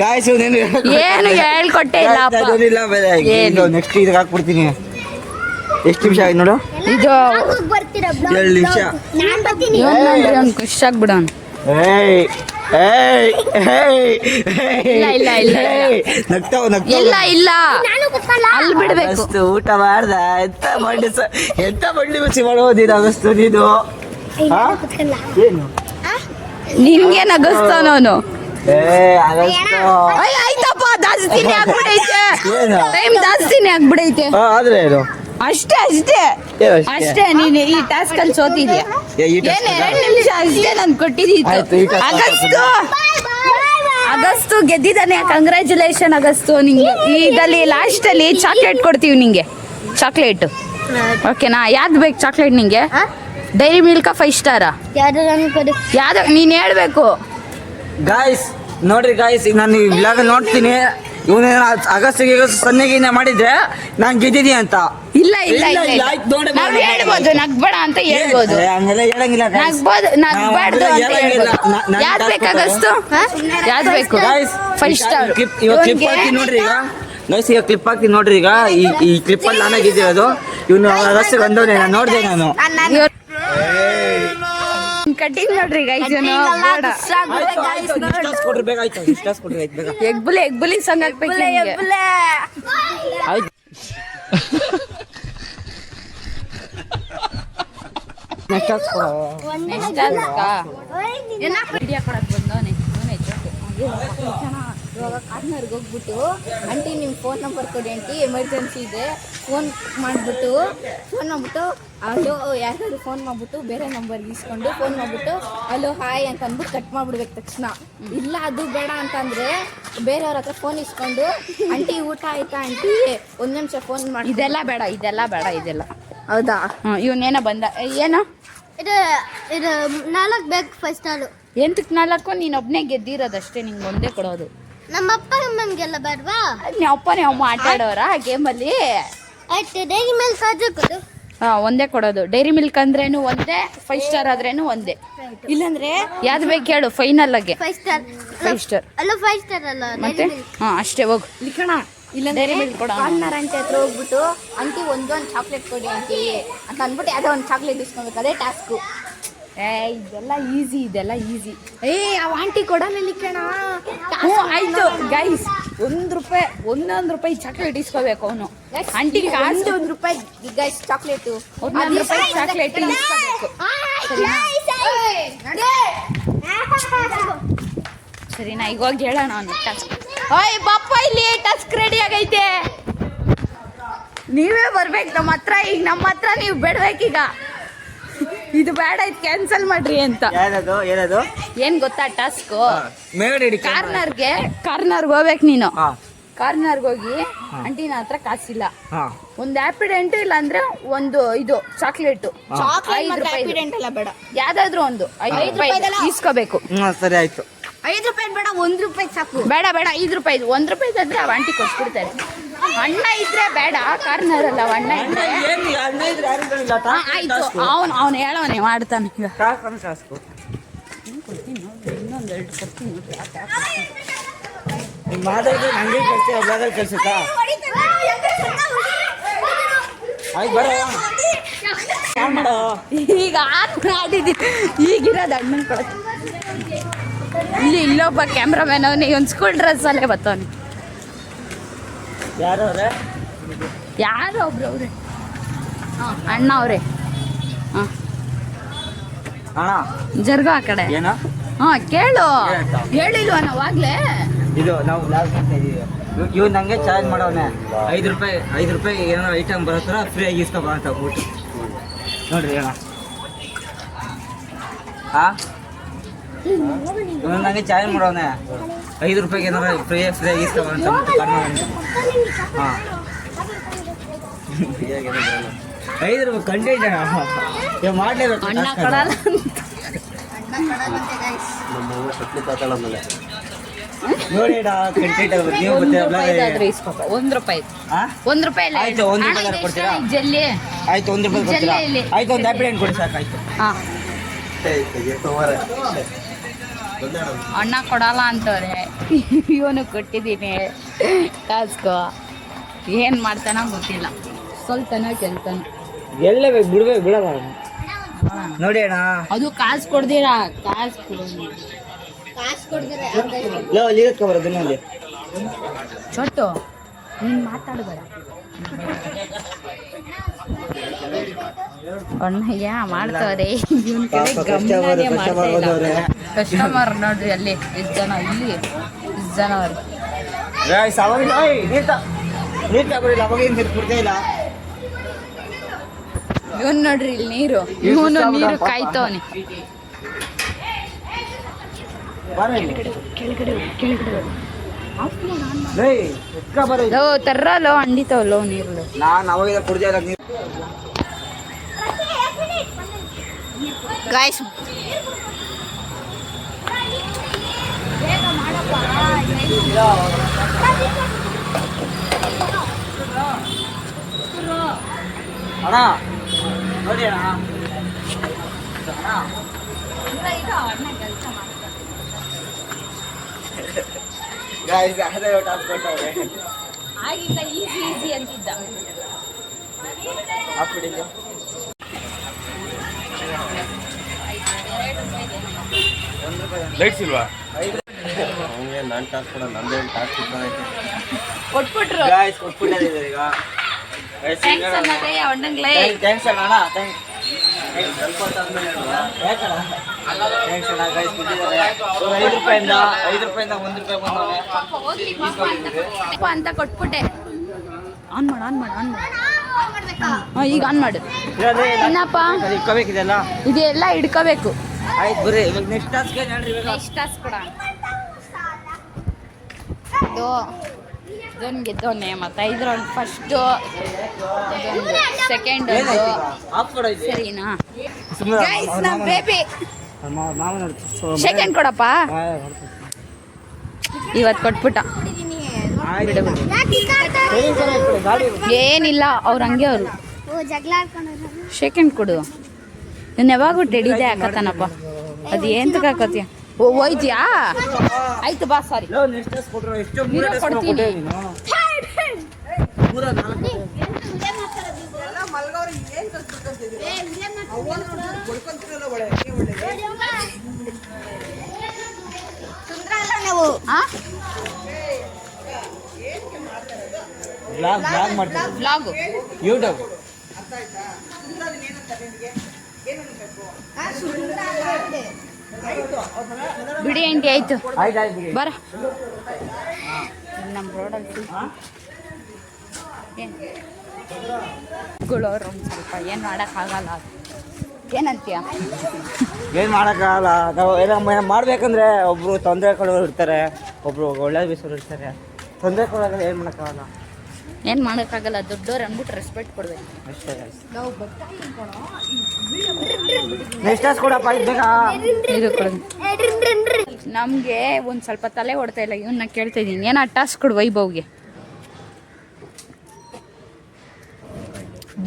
Speaker 1: ಗಾಯ್ಸು ನೀನು
Speaker 2: ಏನು ಹೇಳ್ಕೊಟ್ಟೆ ಇಲ್ಲ ಅಪ್ಪ.
Speaker 1: ನೆಕ್ಸ್ಟ್ ಇದಕ್ಕೆ ಹಾಕ್ಬಿಡ್ತೀನಿ ಎಷ್ಟು ನಿಮಿಷ ಆಯ್ತು ನೋಡು
Speaker 2: ಇದು
Speaker 1: 7 ನಿಮಿಷ
Speaker 3: ನಾನ್ ಬರ್ತೀನಿ
Speaker 2: ಇವನ್ ನೋಡ್ರಿ ಅವ್ನು ಖುಷಿ ಆಗ್ಬಿಡೋನ್ ಇಲ್ಲ.
Speaker 1: ನಗ್ತಾವ
Speaker 2: ಇಲ್ಲ
Speaker 3: ನಾನು ಕುತ್ಕೊಳ್ಳ
Speaker 2: ಅಲ್ಲಿ ಬಿಡ್ಬೇಕು
Speaker 1: ಅಗಸ್ತು ಊಟ ಮಾಡ್ದ ಎಂತ ಬಂಡಿ ಬಿಸಿ ಮಾಡೋದಿನ ಅಗಸ್ತು ನೀನು
Speaker 3: ಕುತ್ಕೊಳ್ಳ
Speaker 1: ಏನು
Speaker 2: ನಿನ್ಗೆ ನಗಸ್ತಾನವನು
Speaker 1: ಅಗಸ್ತು
Speaker 2: ಆಯ್ತಪ್ಪ ಜಾಸ್ತಿನೇ ಆಗ್ಬಿಡೈತೆ
Speaker 1: ಏನು?
Speaker 2: ಟೈಮ್ ಜಾಸ್ತಿನೇ ಆಗ್ಬಿಡೈತೆ
Speaker 1: ಆದ್ರೆ ಏನು
Speaker 2: ಅಷ್ಟೇ
Speaker 1: ಏನು ಅಷ್ಟೇ?
Speaker 2: ನೀನು ಈ ಟಾಸ್ಕ್ ಅಲ್ಲಿ ಸೋತಿದ್ಯಾ
Speaker 1: ಈ task
Speaker 2: ಏನ್ 2 ನಿಮಿಷ ಅಷ್ಟೇ ನಾನು ಕೊಟ್ಟಿದ್ದು
Speaker 1: ಆಯ್ತು, ಈ task
Speaker 2: ಅಗಸ್ತು ಗೆದ್ದಿದ್ದಾನೆ ಕಂಗ್ರ್ಯಾಚುಲೇಷನ್ ಅಗಸ್ತು ನಿಂಗೆ ಇದಲ್ಲಿ ಲಾಸ್ಟ್ ಅಲ್ಲಿ ಚಾಕ್ಲೇಟ್ ಕೊಡ್ತೀವಿ ನಿಂಗೆ ಚಾಕ್ಲೇಟ್ ಓಕೆನಾ ಯಾವ್ದು ಬೇಕು ಚಾಕ್ಲೇಟ್ ನಿಂಗೆ ಡೈರಿ ಮಿಲ್ಕ 5 ಸ್ಟಾರಾ ಯಾವ್ದು ನೀನ್ ಹೇಳ್ಬೇಕು
Speaker 1: ಗಾಯ್ಸ್ ನೋಡ್ರಿ ಗಾಯ್ಸ್ ಈಗ ನಾನು ಈ ಬ್ಲಾಗ್ ನೋಡ್ತೀನಿ ಇವನು ಅಗಸ್ಟಿಗೆ ಸನ್ನೆಗಿನ ಮಾಡಿದ್ರೆ ನಾನು ಗೆದ್ದಿದ್ದೀನಿ ಅಂತ
Speaker 2: ಇಲ್ಲ
Speaker 1: ಆಯ್ತು, ನೋಡಿ,
Speaker 2: ನಾವ್
Speaker 1: ನೋಡಿ.
Speaker 2: ಹೇಳ್ಬೋದು ನಗ್ಬೇಡ ಅಂತ ಹೇಳ್ಬೋದು
Speaker 1: ಹಂಗೆಲ್ಲ ಹೇಳಂಗಿಲ್ಲ guys.
Speaker 2: ನಗ್ಬಾರ್ದು ಅಂತ
Speaker 1: ಹೇಳಂಗಿಲ್ಲ.
Speaker 2: ಹೇಳ್ಬೋದು ಯಾವ್ದು ಬೇಕಾಗಸ್ತು ಯಾವ್ದು ಬೇಕು
Speaker 1: Guys,
Speaker 2: 5 ಸ್ಟಾರ್
Speaker 1: ಇವಾಗ ಕ್ಲಿಪ್ ಹಾಕಿ ನೋಡ್ರಿ ಈಗ ಗೈಸ್ ಈಗ ಕ್ಲಿಪ್ ಹಾಕಿ ನೋಡ್ರಿ ಈಗ ಈ ಕ್ಲಿಪ್ ಅಲ್ಲಿ ನಾನೇ ಗೆದ್ದಿರೋದು ಇವನು ಅಗಸ್ಟಿಗೆ ಬಂದವನೇ ನಾನು ನೋಡಿದೆ ನಾನು
Speaker 2: ಕಟಿಂಗ್ ನೋಡ್ರಿ ಗೈಸ್
Speaker 1: ಕೊಡ್ರಿ ಬೇಗ ಆಯ್ತು ಇಷ್ಟಾಸ್ ಕೊಡ್ರಿ ಆಯ್ತು ಬೇಗ
Speaker 2: ಎಗ್ಬುಲಿ ಸಂಗ್ ಹಾಕ್ಬೇಕು
Speaker 1: ಆಯ್ತು
Speaker 2: ವಿಡಿಯೋ ಕೊಡಕ್ ಬಂದವನೆ ಇವಾಗ ಕಾರ್ನರ್ಗೆ ಹೋಗ್ಬಿಟ್ಟು ಆಂಟಿ ನಿಮ್ಮ ಫೋನ್ ನಂಬರ್ ಕೊಡಿ ಆಂಟಿ ಎಮರ್ಜೆನ್ಸಿ ಇದೆ ಫೋನ್ ಮಾಡಿಬಿಟ್ಟು ಅಲೋ ಯಾರಾದ್ರು ಫೋನ್ ಮಾಡಿಬಿಟ್ಟು ಬೇರೆ ನಂಬರ್ಗೆ ಇಸ್ಕೊಂಡು ಫೋನ್ ಮಾಡಿಬಿಟ್ಟು ಅಲೋ ಹಾಯ್ ಅಂತ ಅಂದ್ಬಿಟ್ಟು ಕಟ್ ಮಾಡಿಬಿಡ್ಬೇಕು ತಕ್ಷಣ ಇಲ್ಲ ಅದು ಬೇಡ ಅಂತಂದರೆ ಬೇರೆಯವ್ರ ಹತ್ರ ಫೋನ್ ಇಸ್ಕೊಂಡು ಆಂಟಿ ಊಟ ಆಯ್ತಾ ಆಂಟಿ 1 ನಿಮಿಷ ಫೋನ್ ಮಾಡಿ ಇದೆಲ್ಲ ಬೇಡ ಹೌದಾ ಇವನೇನೋ ಬಂದ ಏನೋ
Speaker 3: ಇದು 4 ಬೇಕು ಫಸ್ಟ್ ಹಾಲು
Speaker 2: ಎಂತಕ್ಕೆ 4 ನೀನು ಒಬ್ಬನೇ ಗೆದ್ದಿರೋದಷ್ಟೇ ನಿಂಗೆ ಒಂದೇ ಕೊಡೋದು
Speaker 3: ನಮ್ಮ ಅಪ್ಪ ಅಮ್ಮನಿಗೆಲ್ಲ ಬೇಡವಾ
Speaker 2: ನೀವು ಅಪ್ಪ ನೀವು ಅಮ್ಮ ಆಟ ಆಡೋರ ಗೇಮಲ್ಲಿ
Speaker 3: ಆಯ್ತು ಡೈರಿ ಮೇಲೆ ಕಾಜು ಕೊಡು
Speaker 2: ಒಂದೇ ಕೊಡೋದು ಡೈರಿ ಮಿಲ್ಕ್ ಅಂದ್ರೇನು ಒಂದೇ 5 ಸ್ಟಾರ್ ಆದ್ರೇನು ಒಂದೇ ಇಲ್ಲಾಂದ್ರೆ ಯಾವ್ದು ಬೇಕು ಹೇಳು ಫೈನಲ್ ಆಗಿ
Speaker 3: 5 ಸ್ಟಾರ್
Speaker 2: 5 ಸ್ಟಾರ್
Speaker 3: ಅಲ್ಲ 5 ಸ್ಟಾರ್ ಅಲ್ಲ
Speaker 2: ಮತ್ತೆ ಅಷ್ಟೇ ಹೋಗು ಲಿಖಣ ಇಲ್ಲ ಡೈರಿ ಮಿಲ್ಕ್ ಕೊಡ ಆಂಟಿ ಹತ್ರ ಹೋಗ್ಬಿಟ್ಟು ಆಂಟಿ ಒಂದೊಂದು ಚಾಕ್ಲೇಟ್ ಕೊಡಿ ಆಂಟಿ ಅಂತ ಅಂದ್ಬಿಟ್ಟು ಯಾವುದೋ ಒಂದು ಚಾಕ್ಲೇಟ್ ಇಸ್ಕೊಬೇಕು ಅದೇ ಟಾಸ್ಕು ಇದೆಲ್ಲ ಈಸಿ ಅವ ಆಂಟಿ ಕೊಡಲ್ಲ ಲಿಖಣ ಆಯ್ತು ಗೈಸ್ ₹1 ಚಾಕ್ಲೇಟ್ ಇಸ್ಕೋಬೇಕು ಅವನು ಆಂಟಿ ಕಾಸು ₹1 ಗೈಸ್ ಚಾಕ್ಲೇಟು ₹1 ಚಾಕ್ಲೇಟ್ ಇಸ್ಕೋಬೇಕು ಸರಿನಾ ಈಗ ಹೋಗಿ ಹೇಳೋಣ ಅವನು ಟಾಸ್ಕ್ ಓಯ್ ಬಾಪ ಇಲ್ಲಿ ಟಾಸ್ಕ್ ರೆಡಿ ಆಗೈತೆ ನೀವೇ ಬರ್ಬೇಕು ನಮ್ಮ ಹತ್ರ ನೀವು ಬೇಡ್ಬೇಕೀಗ ಇದು ಬೇಡ, ಇದು ಕ್ಯಾನ್ಸಲ್ ಮಾಡ್ರಿ ಅಂತ.
Speaker 1: ಏನದು
Speaker 2: ಏನ್ ಗೊತ್ತಾ ಟಾಸ್ಕು?
Speaker 1: ಮೇಗಡಿ
Speaker 2: ಕಾರ್ನರ್ಗೆ ಹೋಗ್ಬೇಕು ನೀನು. ಕಾರ್ನರ್ಗೆ ಹೋಗಿ ಆಂಟಿನ ಹತ್ರ ಕಾಸಿಲ್ಲ, ಒಂದು ಆ್ಯಪಿಡೆಂಟ್ ಇಲ್ಲ ಅಂದ್ರೆ ಒಂದು ಇದು ಚಾಕ್ಲೇಟು, 5 ರೂಪಾಯಿ
Speaker 3: ಬೇಡ,
Speaker 2: ಯಾವ್ದಾದ್ರು ಒಂದು 5 ರೂಪಾಯಿ ಇಸ್ಕೋಬೇಕು.
Speaker 1: ಸರಿ ಆಯ್ತು.
Speaker 3: 5 ರೂಪಾಯಿ ಬೇಡ, 1 ರೂಪಾಯಿ ಸಾಕು.
Speaker 2: ಬೇಡ 5 ರೂಪಾಯಿ, 1 ರೂಪಾಯಿ ಆದ್ರೆ ಅವ ಆಂಟಿ ಕೊಟ್ಬಿಡ್ತಾರೆ. ಅಣ್ಣ ಇದ್ರೆ ಬೇಡ, ಕಾರ್ನರ್ ಅಲ್ಲ, ಅಣ್ಣ ಇದ್ರೆ ಆಯ್ತು. ಅವನು ಹೇಳೋನೆ ಮಾಡ್ತಾನೆ. ಈಗ ಇನ್ನೊಂದು 2 ಕೊಡ್ತೀನಿ.
Speaker 1: ಮಾತಾಡಿದ್ರೆ ನಂಗೆ ಕಳ್ಸಿ ಬ್ಲಾಗಲ್ಲಿ ಕಳ್ಸುತ್ತಾ? ಆಯ್ತು ಬರೋ
Speaker 2: ಈಗ ಮಾಡಿದ್ದೀನಿ. ಈಗಿರೋದು ಅಣ್ಣನ ಕೊಡತ್ತೆ. ಇಲ್ಲೊಬ್ಬ ಕ್ಯಾಮ್ರಾಮ್ಯಾನ್ ಅವನಿಗೆ ಒಂದು ಸ್ಕೂಲ್ ಡ್ರೆಸ್ಸಲ್ಲೇ ಬರ್ತಾವನೆ. ಯಾರೋ ಒಬ್ರು ಅವ್ರೆ. ಅಣ್ಣ ಅವ್ರೆ. ಜರ್ಗ ಆ ಕಡೆ. ಕೇಳು. ಹೇಳಿಲ್ವ ನಾವಾಗ್ಲೇ?
Speaker 1: ಇದು ನಾವು ಬ್ಲಾಗ್ ಮಾಡ್ತಾ ಇದೀವಿ. ಇವ್ ನಂಗೆ ಚಾರ್ಜ್ ಮಾಡೋನೆ 5 ರೂಪಾಯಿ ಏನೋ ಐಟಮ್ ಬರತ್ರ ಫ್ರೀಯಾಗಿ ಇಸ್ಕೊಬ ಅಂತ ಊಟ ನೋಡ್ರಿ ಅಣ್ಣ. ಇವ್ ನಂಗೆ ಚಾರ್ಜ್ ಮಾಡೋನೆ 5 ರೂಪಾಯಿಗೆ ಏನಾರ ಫ್ರೀಯಾಗಿ ಇಸ್ಕೊಬ ಅಂತ ಹಾಂ 5 ರೂಪಾಯಿ ಕಂಟೆಂಟ್ ಇವ್ ಮಾಡ್ಲೇಬೇಕು.
Speaker 2: ಅಣ್ಣ ಕೊಡಲ್ಲ.
Speaker 1: ನೋಡಿ ಕಂಟೆಂಟ್ ನೀವು
Speaker 2: 1 ರೂಪಾಯಿ. 1 ರೂಪಾಯಿ
Speaker 1: ಆಯ್ತು. 1 ರೂಪಾಯಿ ಕೊಡ್ತೀರಾ?
Speaker 2: ಜಲ್ಲಿ
Speaker 1: ಆಯ್ತು. 1 ರೂಪಾಯಿ ಕೊಡ್ತೀರಾ? ಆಯ್ತು. ಒಂದು ಆ್ಯಪಿಡೆಂಟ್ ಕೊಡಿ ಸಾಕಾಯ್ತು.
Speaker 2: ಅಣ್ಣ ಕೊಡಲ್ಲ ಅಂತವ್ರೆ. ಇವನು ಕೊಟ್ಟಿದ್ದೀನಿ ಟಾಸ್ಕು. ಏನು ಮಾಡ್ತಾನೋ ಗೊತ್ತಿಲ್ಲ. ಸ್ವಲ್ಪನೋ ಕೆಲ್ತಾನ
Speaker 1: ಗೆಲ್ಲಬೇಕು, ಬಿಡಲ್ಲ ನೋಡಿ ಅಣ್ಣ.
Speaker 2: ಅದು ಕಾಸು ಕೊಡ್ದಿರಾ? ಕಾಸು
Speaker 1: ಬರೋದು ನೋಡಿ
Speaker 2: ಚೊಟ್ಟು ನೀನು ಮಾತಾಡಬೇಡ. ಅಣ್ಣಯ್ಯ ಮಾಡ್ತವ್ರೆ. ಇವನ್ ಕಡೆ ಗಮನನೇ ಮಾಡ್ತಾ ಇಲ್ಲ. ಕಸ್ಟಮರ್ ನೋಡ್ರಿ ಅಲ್ಲಿ ಎಷ್ಟು ಜನ, ಇಲ್ಲಿ ಎಷ್ಟು ಜನ ಅವ್ರು. ಇವನ್ ನೋಡ್ರಿ ಇಲ್ಲಿ ನೀರು, ಇವನು ನೀರು ಕಾಯ್ತವನೆ. ತರ್ರಲ್ಲೋ ಅಂಡಿತವಲ್ಲೋ ನೀರು.
Speaker 1: ನಾನು ಅವಾಗ ಕುಡ್ದೇ ಇಲ್ಲ ನೀರು.
Speaker 2: ಗಾಯ್ಸ್
Speaker 1: ಅಣ್ಣ ನೋಡಿ ಅಣ್ಣ.
Speaker 2: ಆಗಿಲ್ಲ, ಈಸಿ ಅಂತಿದ್ದ.
Speaker 4: ಲೈಟ್ಸ್ ಇಲ್ವಾ?
Speaker 2: ಕೊಟ್ಬಿಟ್ರು.
Speaker 1: ಕೊಟ್ಬಿಟ್ಟಿದ್ದಾರೆ ಈಗ. ಥ್ಯಾಂಕ್ಸ್ ಅಣ್ಣ.
Speaker 2: ಅಂತ ಕೊಟ್ಬಿಟ್ಟೆ. ಆನ್ ಮಾಡು. ಈಗ ಆನ್ ಮಾಡು. ಏನಪ್ಪ
Speaker 1: ಇಟ್ಕೋಬೇಕಿದೆಲ್ಲ,
Speaker 2: ಇದೆಲ್ಲ ಹಿಡ್ಕೋಬೇಕು.
Speaker 1: ಆಯ್ತು ಬರ್ರಿ. ಇವಾಗ ನೆಕ್ಸ್ಟ್ ಟಾಸ್ಕ್ ಏನು ಹೇಳ್ರಿ?
Speaker 2: ನೆಕ್ಸ್ಟ್ ಟಾಸ್ಕ್ ಕೊಡ. ಇದೊಂದು ಗೆದ್ದವನೆ. ಮತ್ತು ಇದ್ರೊಂದು ಫಸ್ಟು, ಸೆಕೆಂಡ್ ಸರಿನಾ? ಗೈಸ್ ನಮ್ಮ ಬೇಬಿ ಸೆಕೆಂಡ್ ಕೊಡಪ್ಪ. ಇವತ್ತು ಕೊಟ್ಬಿಟ್ಟ. ಏನಿಲ್ಲ, ಅವ್ರು ಹಂಗೆ ಅವರು ಸೆಕೆಂಡ್ ಕೊಡು. ನಾನು ಯಾವಾಗೂ ಟೆಡಿದೆ ಹಾಕತ್ತಾನಪ್ಪ. ಅದು ಏನು ಹಾಕತ್ತೀಯ? ಹೋಯ್ತಿಯಾ? ಆಯ್ತು ಬಾ, ಸಾರಿ ಕೊಡ್ತೀನಿ. ಬ್ಲಾಗು
Speaker 1: ಯೂಟ್ಯೂಬ್
Speaker 2: ಬಿಡಿ ಆಂಟಿ. ಆಯ್ತು ಬರ. ನಮ್ಮ ರೋಡಲ್ಲಿ ಒಂದು ಸ್ವಲ್ಪ ಏನು ಮಾಡೋಕ್ಕಾಗಲ್ಲ. ಏನಂತೀಯ?
Speaker 1: ಏನು ಮಾಡೋಕ್ಕಾಗಲ್ಲ. ನಾವು ಏನೋ ಮಾಡ್ಬೇಕಂದ್ರೆ ಒಬ್ಬರು ತೊಂದರೆ ಕೊಡೋರು ಇರ್ತಾರೆ, ಒಬ್ಬರು ಒಳ್ಳೆ ಬೀಸೋರು ಇರ್ತಾರೆ. ತೊಂದರೆ ಕೊಡೋದ್ರೆ ಏನು ಮಾಡೋಕ್ಕಾಗಲ್ಲ.
Speaker 2: ಏನು ಮಾಡೋಕ್ಕಾಗಲ್ಲ, ದೊಡ್ಡವ್ರು ಅಂದ್ಬಿಟ್ಟು ರೆಸ್ಪೆಕ್ಟ್ ಕೊಡ್ಬೇಕು
Speaker 1: ಅಷ್ಟೇ. ನೆಕ್ಸ್ಟ್ ಕೊಡಪ್ಪ ಇದ್ದಾಗ
Speaker 2: ಇದು ಕೊಡೋದು. ನಮಗೆ ಒಂದು ಸ್ವಲ್ಪ ತಲೆ ಹೊಡ್ತಾ ಇಲ್ಲ, ಇವನ್ನ ಕೇಳ್ತಾ ಇದ್ದೀನಿ, ಏನೋ ಟಾಸ್ಕ್ ಕೊಡು ವೈಭವ್ಗೆ.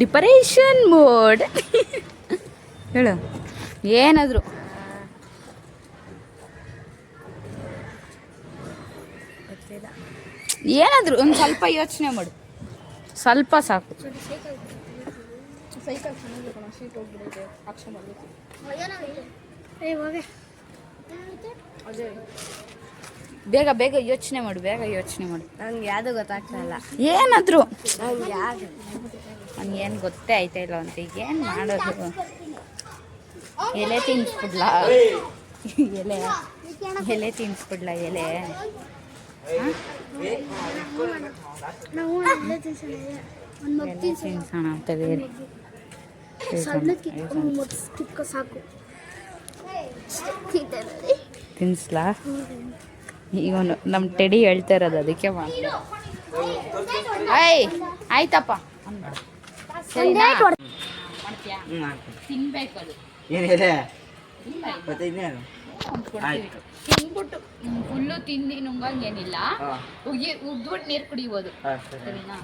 Speaker 2: ಡಿಪರೇಷನ್ ಮೋಡ್ ಹೇಳು ಏನಾದರೂ. ಏನಾದರೂ ಒಂದು ಸ್ವಲ್ಪ ಯೋಚನೆ ಮಾಡು, ಸ್ವಲ್ಪ ಸಾಕು. ಬೇಗ ಬೇಗ ಯೋಚನೆ ಮಾಡು, ಬೇಗ ಯೋಚನೆ ಮಾಡು.
Speaker 3: ನಂಗೆ ಯಾವುದು ಗೊತ್ತಾಗ್ತಾಯಿಲ್ಲ.
Speaker 2: ಏನಾದರೂ
Speaker 3: ನಂಗೆ
Speaker 2: ಏನು ಗೊತ್ತೇ ಆಯ್ತಾ ಇಲ್ಲ ಅಂತ. ಈಗ ಏನು ಮಾಡೋದು? ಎಲೆ ತಿನ್ನಿಸ್ಬಿಡ್ಲಾ? ಎಲೆ ತಿನ್ನಿಸ್ಬಿಡ್ಲಾ? ಎಲೆ ತಿನ್ಸೋಣ ಅಂತ ಬೇರೆ ತಿನ್ಸ್ಲಾ? ಇವನು ನಮ್ಮ ಟೆಡಿ ಹೇಳ್ತಾ ಇರೋದು ಅದಕ್ಕೆ ಆಯ್ತಪ್ಪ ಸರಿನಾ? ಮಾಡ್ತೀಯಾ? ತಿನ್ಬೇಕು ಅದು.
Speaker 1: ಏನಿದೆ
Speaker 2: ಇಲ್ಲ
Speaker 1: ಮತ್ತೆ ಇನ್ನೇನು?
Speaker 2: ಕೊಡ್ತೀವಿ. ತಿನ್ಬಿಟ್ಟು ಫುಲ್ಲು ತಿಂದು ನುಂಗಂಗೇನಿಲ್ಲ, ಉಗ್ದ್ಬಿಟ್ಟು ನೀರು ಕುಡಿಬೋದು ಸರಿನಾ?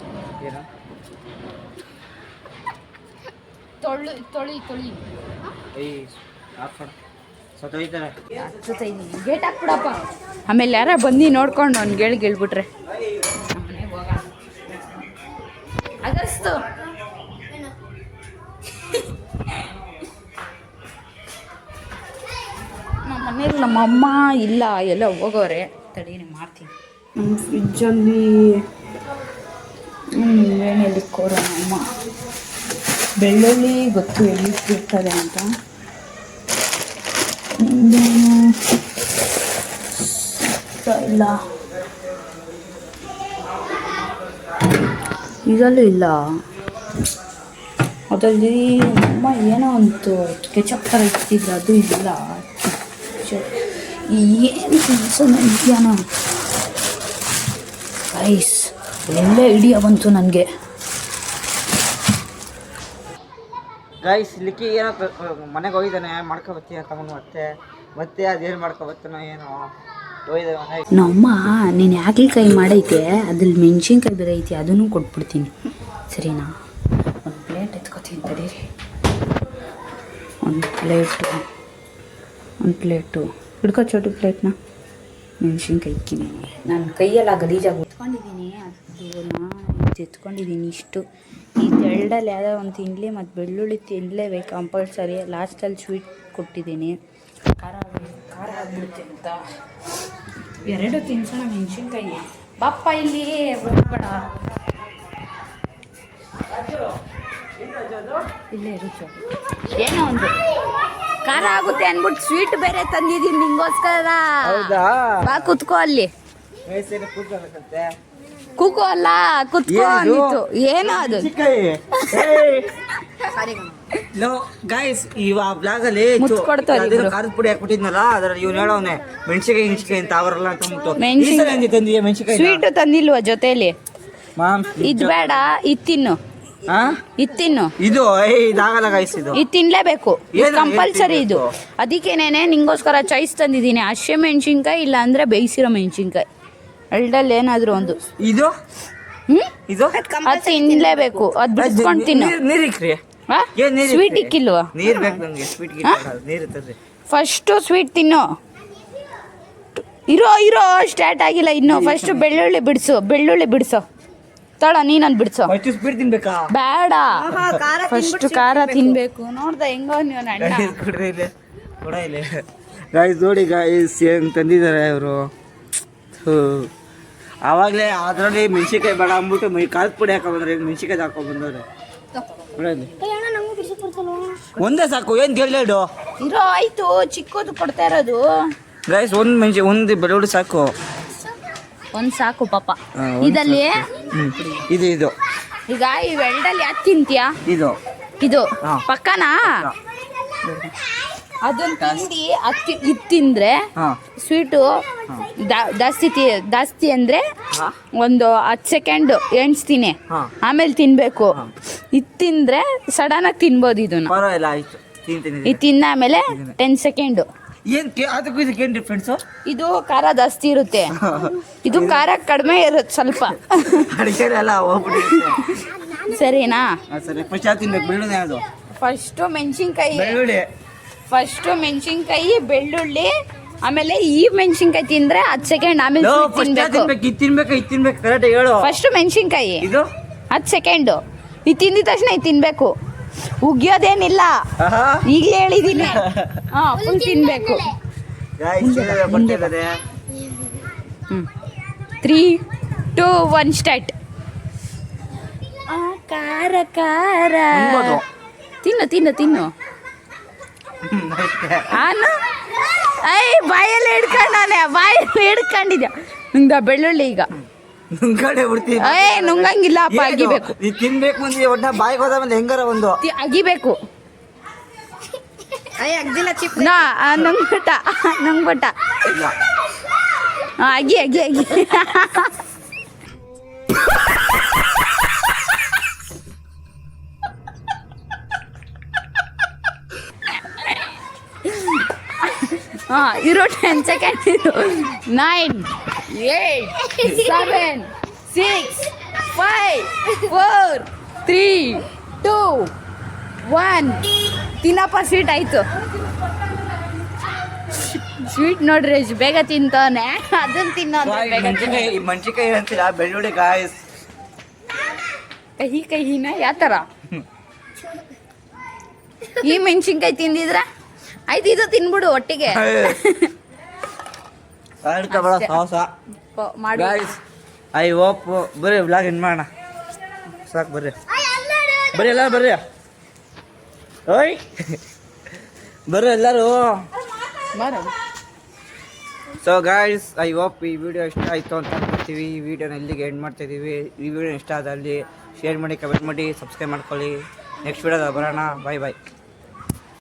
Speaker 2: ತೊಳಿ ಗೇಟ್ ಹಾಕ್ಬಿಡಪ್ಪ. ಆಮೇಲೆ ಯಾರ ಬಂದು ನೋಡ್ಕೊಂಡು ಅವ್ನು ಗೆಳ್ಬಿಟ್ರೆ ಅಗಸ್ತು ನಮ್ಮ ಮನೇಲಿ ನಮ್ಮಮ್ಮ ಇಲ್ಲ, ಎಲ್ಲ ಹೋಗೋರೆ. ತಡೀನಿ ಮಾಡ್ತೀನಿ. ನಮ್ಮ ಫ್ರಿಜ್ಜಲ್ಲಿ ಏನೆಲ್ಲಿ ಕೋರ ನಮ್ಮ ಬೆಳ್ಳುಳ್ಳಿ ಗೊತ್ತು ಎಲ್ಲಿ ಇರ್ತದೆ ಅಂತ. ಇಲ್ಲ ಇದರಲ್ಲೂ ಇಲ್ಲ. ಅದರಲ್ಲಿ ಅಮ್ಮ ಏನೋ ಒಂದು ಕೆಚಪ್ ಥರ ಇರ್ತಿದ್ರು, ಅದು ಇಲ್ಲ. ಏನು ಕೆಲಸ ಇದೆಯಾನ ರೈಸ್ ಒಳ್ಳೆ ಐಡಿಯಾ ಬಂತು ನನಗೆ.
Speaker 1: ಗೈಸ್ ಲಿಕ್ಕಿ ಏನೋ ಮನೆಗೆ ಹೋಗಿದ್ದಾನೆ, ಮಾಡ್ಕೊಬತ್ತೀಯ ತಗೊಂಡು ಮತ್ತೆ ಅದೇನು ಮಾಡ್ಕೊಬತ್ತಾನೋ ಏನೋ ಹೋಗಿದ್ದಾನೆ ಮನೆಗೆ.
Speaker 2: ನಮ್ಮಮ್ಮ ನೀನು ಹಾಗಲಕಾಯಿ ಮಾಡೈತೆ, ಅದ್ರಲ್ಲಿ ಮೆಣಸಿನ್ಕಾಯಿ ಬೇರೆ ಐತಿ, ಅದನ್ನು ಕೊಟ್ಬಿಡ್ತೀನಿ ಸರಿನಾ? ಒಂದು ಪ್ಲೇಟ್ ಎತ್ಕೊತೀನಿ ತಡೀರಿ. ಒಂದು ಪ್ಲೇಟು ಹಿಡ್ಕೊ, ಚೋಟು ಪ್ಲೇಟ್ನ. ಮೆಣಸಿನ್ಕಾಯಿ ಇಕ್ಕಿನಿ, ನಾನು ಕೈಯೆಲ್ಲ ಗಲೀಜಾಗಿ ಎತ್ಕೊಂಡಿದ್ದೀನಿ. ಅದನ್ನ ಎತ್ಕೊಂಡಿದ್ದೀನಿ ಇಷ್ಟು. ಇದೆರಡಲ್ಲಿ ಯಾವುದೋ ಒಂದು ತಿನ್ನಲಿ ಮತ್ತು ಬೆಳ್ಳುಳ್ಳಿ ತಿನ್ನಲೇಬೇಕು ಕಂಪಲ್ಸರಿ. ಲಾಸ್ಟಲ್ಲಿ ಸ್ವೀಟ್ ಕೊಟ್ಟಿದ್ದೀನಿ, ಖಾರ ಆಗ್ಬಿಡುತ್ತೆ ಅಂತ. ಎರಡು ತಿನ್ಸೋಣ ಮೆಣಸಿನ್ಕಾಯಿ. ಬಾಪ್ಪ ಇಲ್ಲಿ ಹೋಗ್ಬೇಡ, ಇಲ್ಲೇ ರುಚಿ ಏನೋ ಒಂದು ಖಾರ ಆಗುತ್ತೆ ಅಂದ್ಬಿಟ್ಟು ಸ್ವೀಟ್ ಬೇರೆ ತಂದಿದ್ದೀನಿ ನಿಂಗೋಸ್ಕರ.
Speaker 1: ಹೌದಾ?
Speaker 2: ಬಾ ಕುತ್ಕೋ ಅಲ್ಲಿ. ಕೂಕೋ ಅಲ್ಲ, ಕುತ್ಕೋ ಅಂದಿತ್ತು. ಏನೋ ಅದು
Speaker 1: ಗೈಸ್ ಇವಾಗ ಬ್ಲಾಗಲ್ಲಿ ಖಾರದ ಪುಡಿ ಹಾಕ್ಬಿಟ್ಟಿದ್ನಲ್ಲ, ಅದ್ರಲ್ಲಿ ಇವ್ನು ಹೇಳೋನೆ ಮೆಣಸಿನ್ಕಾಯಿ ಅಂತ ಅವರಲ್ಲ ಅಂತ ಮೆಣಸಿನ್ಕಾಯಿ
Speaker 2: ಸ್ವೀಟ್ ತಂದಿಲ್ವಾ ಜೊತೆಲಿ? ಇದು ಬೇಡ, ಇದು ತಿನ್ನು. ಇದು
Speaker 1: ಇದಾಗಲ್ಲ ಗೈಸ್, ಇದು
Speaker 2: ತಿನ್ಲೇಬೇಕು, ಕಂಪಲ್ಸರಿ ಇದು. ಅದಕ್ಕೇನೇನೆ ನಿಂಗೋಸ್ಕರ ಚಾಯ್ಸ್ ತಂದಿದ್ದೀನಿ. ಹಸಿ ಮೆಣಸಿನ್ಕಾಯಿ ಇಲ್ಲ ಅಂದ್ರೆ ಬೇಯಿಸಿರೋ ಮೆಣಸಿನ್ಕಾಯಿ, ಎರಡಲ್ಲಿ ಏನಾದ್ರು ಒಂದು.
Speaker 1: ಇದು
Speaker 2: ಅದು ತಿನ್ಲೇಬೇಕು, ಅದು ಬಿಡ್ಸ್ಕೊಂಡು ತಿನ್ನು. ಸ್ವೀಟ್ ಇಕ್ಕಿಲ್ವಾ?
Speaker 1: ನೀರ್ ಬೇಕು ನಂಗೆ, ಸ್ವೀಟ್ ನೀರು ಇರ್ತದೆ.
Speaker 2: ಫಸ್ಟು ಸ್ವೀಟ್ ತಿನ್ನು. ಇರೋ ಸ್ಟಾರ್ಟ್ ಆಗಿಲ್ಲ ಇನ್ನು. ಫಸ್ಟ್ ಬೆಳ್ಳುಳ್ಳಿ ಬಿಡಿಸು ತಳ, ನೀನೊಂದು ಬಿಡಿಸೋ.
Speaker 1: ಸ್ವೀಟ್ ತಿನ್ಬೇಕಾ?
Speaker 2: ಬೇಡ, ಫಸ್ಟ್ ಖಾರ ತಿನ್ಬೇಕು. ನೋಡ್ದ ಹೆಂಗೋ ನೀವು ಅಣ್ಣ.
Speaker 1: ಗಾಯ್ಸ್ ನೋಡಿ ಗಾಯ್ಸ್ ಹೆಂಗ್ ತಂದಿದ್ದಾರೆ ಇವರು. ಆವಾಗಲೇ ಅದರಲ್ಲಿ ಮೆಣಸಿನ್ಕಾಯಿ ಬೇಡ ಅಂದ್ಬಿಟ್ಟು ಖಾರದ ಪುಡಿ ಹಾಕೊಂಡ್ಬಂದ್ರೆ ಮೆಣಸಿನ್ಕಾಯಿ ಹಾಕೊಂಡ್ಬಂದವ್ರೆ. ಒಂದೇ ಸಾಕು, ಏನು ಗೆಲ್ಲೆರಡು
Speaker 2: ಇರೋ ಆಯ್ತು. ಚಿಕ್ಕದು ಕೊಡ್ತಾ ಇರೋದು
Speaker 1: ಗೈಸ್. ಒಂದು ಬೆಳ್ಳುಳ್ಳಿ ಸಾಕು,
Speaker 2: ಒಂದು ಸಾಕು ಪಾಪ. ಇದಲ್ಲಿ
Speaker 1: ಇದು
Speaker 2: ಈಗ ಈ ವೆಲ್ಡಲ್ಲಿ ಯಾಕೆ ತಿಂತೀಯಾ?
Speaker 1: ಇದು
Speaker 2: ಪಕ್ಕನಾ? ಅದನ್ನ ತಿಂದು ಇದು ತಿಂದ್ರೆ
Speaker 1: ಹಾ
Speaker 2: ಸ್ವೀಟು ಜಾಸ್ತಿ ಅಂದ್ರೆ
Speaker 1: ಹಾ
Speaker 2: ಒಂದು 10 ಸೆಕೆಂಡ್ ಎಣ್ಸ್ತೀನಿ,
Speaker 1: ಹಾ.
Speaker 2: ಆಮೇಲೆ ತಿನ್ಬೇಕು. ಇದು ತಿಂದ್ರೆ ಸಡನ್ ಆಗಿ ತಿನ್ಬೋದು ಇದನ್ನ.
Speaker 1: ಪರವಾಗಿಲ್ಲ ಆಯ್ತು ತಿಂತೀನಿ.
Speaker 2: ಇದು ತಿಂದಾದ್ಮೇಲೆ 10 ಸೆಕೆಂಡ್.
Speaker 1: ಅದಕ್ಕೂ ಇದಕ್ಕೆ ಏನು ಡಿಫ್ರೆನ್ಸು?
Speaker 2: ಇದು ಖಾರ ಜಾಸ್ತಿ ಇರುತ್ತೆ, ಇದು ಖಾರ ಕಡಿಮೆ ಇರುತ್ತೆ ಸ್ವಲ್ಪ.
Speaker 1: ಅಡಿಗೆ ಎಲ್ಲ ಹೋಗ್ಬಿಟ್ಟಿರುತ್ತೆ.
Speaker 2: ಸರಿನಾ?
Speaker 1: ಸರಿ ಫಸ್ಟ್ ಯಾವ್ದು ತಿನ್ಬೇಕು? ಬೆಳ್ಳುಳ್ಳಿ ಯಾವುದು?
Speaker 2: ಫಸ್ಟು ಮೆಣಸಿನ್ಕಾಯಿ,
Speaker 1: ಬೆಳ್ಳುಳ್ಳಿ.
Speaker 2: ಬೆಳ್ಳುಳ್ಳಿ, ಆಮೇಲೆ ಈ ಮೆಣಸಿನ್ಕಾಯಿ ತಿಂದ್ರೆ 10 ಸೆಕೆಂಡ್, ಆಮೇಲೆ
Speaker 1: ಇದು ತಿನ್ಬೇಕು ಕರೆಕ್ಟ್ ಹೇಳು.
Speaker 2: ಫಸ್ಟ್ ಮೆಣಸಿನ್ಕಾಯಿ
Speaker 1: ಇದು
Speaker 2: 10 ಸೆಕೆಂಡ್, ಇದು ತಿಂದಿದ ತಕ್ಷಣ ಇದು ತಿನ್ಬೇಕು, ಉಗಿಯೋದೇನಿಲ್ಲ. ಈಗಲೇ ಹೇಳಿದೀನಿ. ಫುಲ್ ತಿನ್ಬೇಕು. 3, 2, 1 ಸ್ಟಾರ್ಟ್. ಖಾರ ಖಾರ ತಿನ್ನು ನಾನು ಬಾಯಲ್ಲಿ ಹಿಡ್ಕೊಂಡಿದ್ದೆ ನಿಂದ ಬೆಳ್ಳುಳ್ಳಿ. ಈಗ ನುಂಗಂಗಿಲ್ಲ, ಅಪ್ಪ ಅಗಿಬೇಕು.
Speaker 1: ತಿನ್ಬೇಕು ಮುಂದೆ ಒಟ್ಟ ಬಾಯಿಗೆ ಹೋದ ಮೇಲೆ ಹೆಂಗಾರ ಒಂದು
Speaker 2: ಅಗಿಬೇಕು. ನುಂಗ್ಬಿಟ್ಟ ಅಗಿ ಇರೋ 10 ಸೆಕೆಂಡ್. 9, 8, 7, 6, 5, 4, 3, 2, 1. ತಿನ್ನಪ್ಪ, ಸ್ವೀಟ್ ಆಯ್ತು. ಸ್ವೀಟ್ ನೋಡ್ರಿ ಎಷ್ಟು ಬೇಗ ತಿಂತಾನೆ. ಅದನ್ನ ತಿನ್ನೋ
Speaker 1: ಮೆಣಸಿನ್ಕಾಯಿ ಅಂತೀರಾ? ಬೆಳ್ಳುಳ್ಳಿ ಗಾಯ್ಸ್.
Speaker 2: ಕಹಿನ ಯಾವ ಥರ? ಈ ಮೆಣಸಿನ್ಕಾಯಿ ತಿಂದಿದ್ರ ಆಯ್ತು, ಇದು ತಿನ್ಬಿಡು ಒಟ್ಟಿಗೆ.
Speaker 1: ಐ ಹೋಪ್ ಬರ್ರಿ ವ್ಲಾಗ್ ಎಂಡ್ ಮಾಡೋಣ. ಸಾಕು ಬರ್ರಿ ಎಲ್ಲ ಬರ್ರಿ. ಓಯ್ ಬರ್ರಿ ಎಲ್ಲರೂ. ಸೊ ಗಾಯ್ಸ್, ಐ ಹೋಪ್ ಈ ವಿಡಿಯೋ ಇಷ್ಟ ಆಯಿತು ಅಂತ ಅನ್ಕೊಳ್ತೀವಿ. ಈ ವಿಡಿಯೋನ ಇಲ್ಲಿಗೆ ಎಂಡ್ ಮಾಡ್ತಾಯಿದ್ದೀವಿ. ಈ ವಿಡಿಯೋ ಇಷ್ಟ ಆದಲ್ಲಿ ಶೇರ್ ಮಾಡಿ, ಕಮೆಂಟ್ ಮಾಡಿ, ಸಬ್ಸ್ಕ್ರೈಬ್ ಮಾಡ್ಕೊಳ್ಳಿ. ನೆಕ್ಸ್ಟ್ ವಿಡಿಯೋದಾಗ ಬರೋಣ. ಬಾಯ್.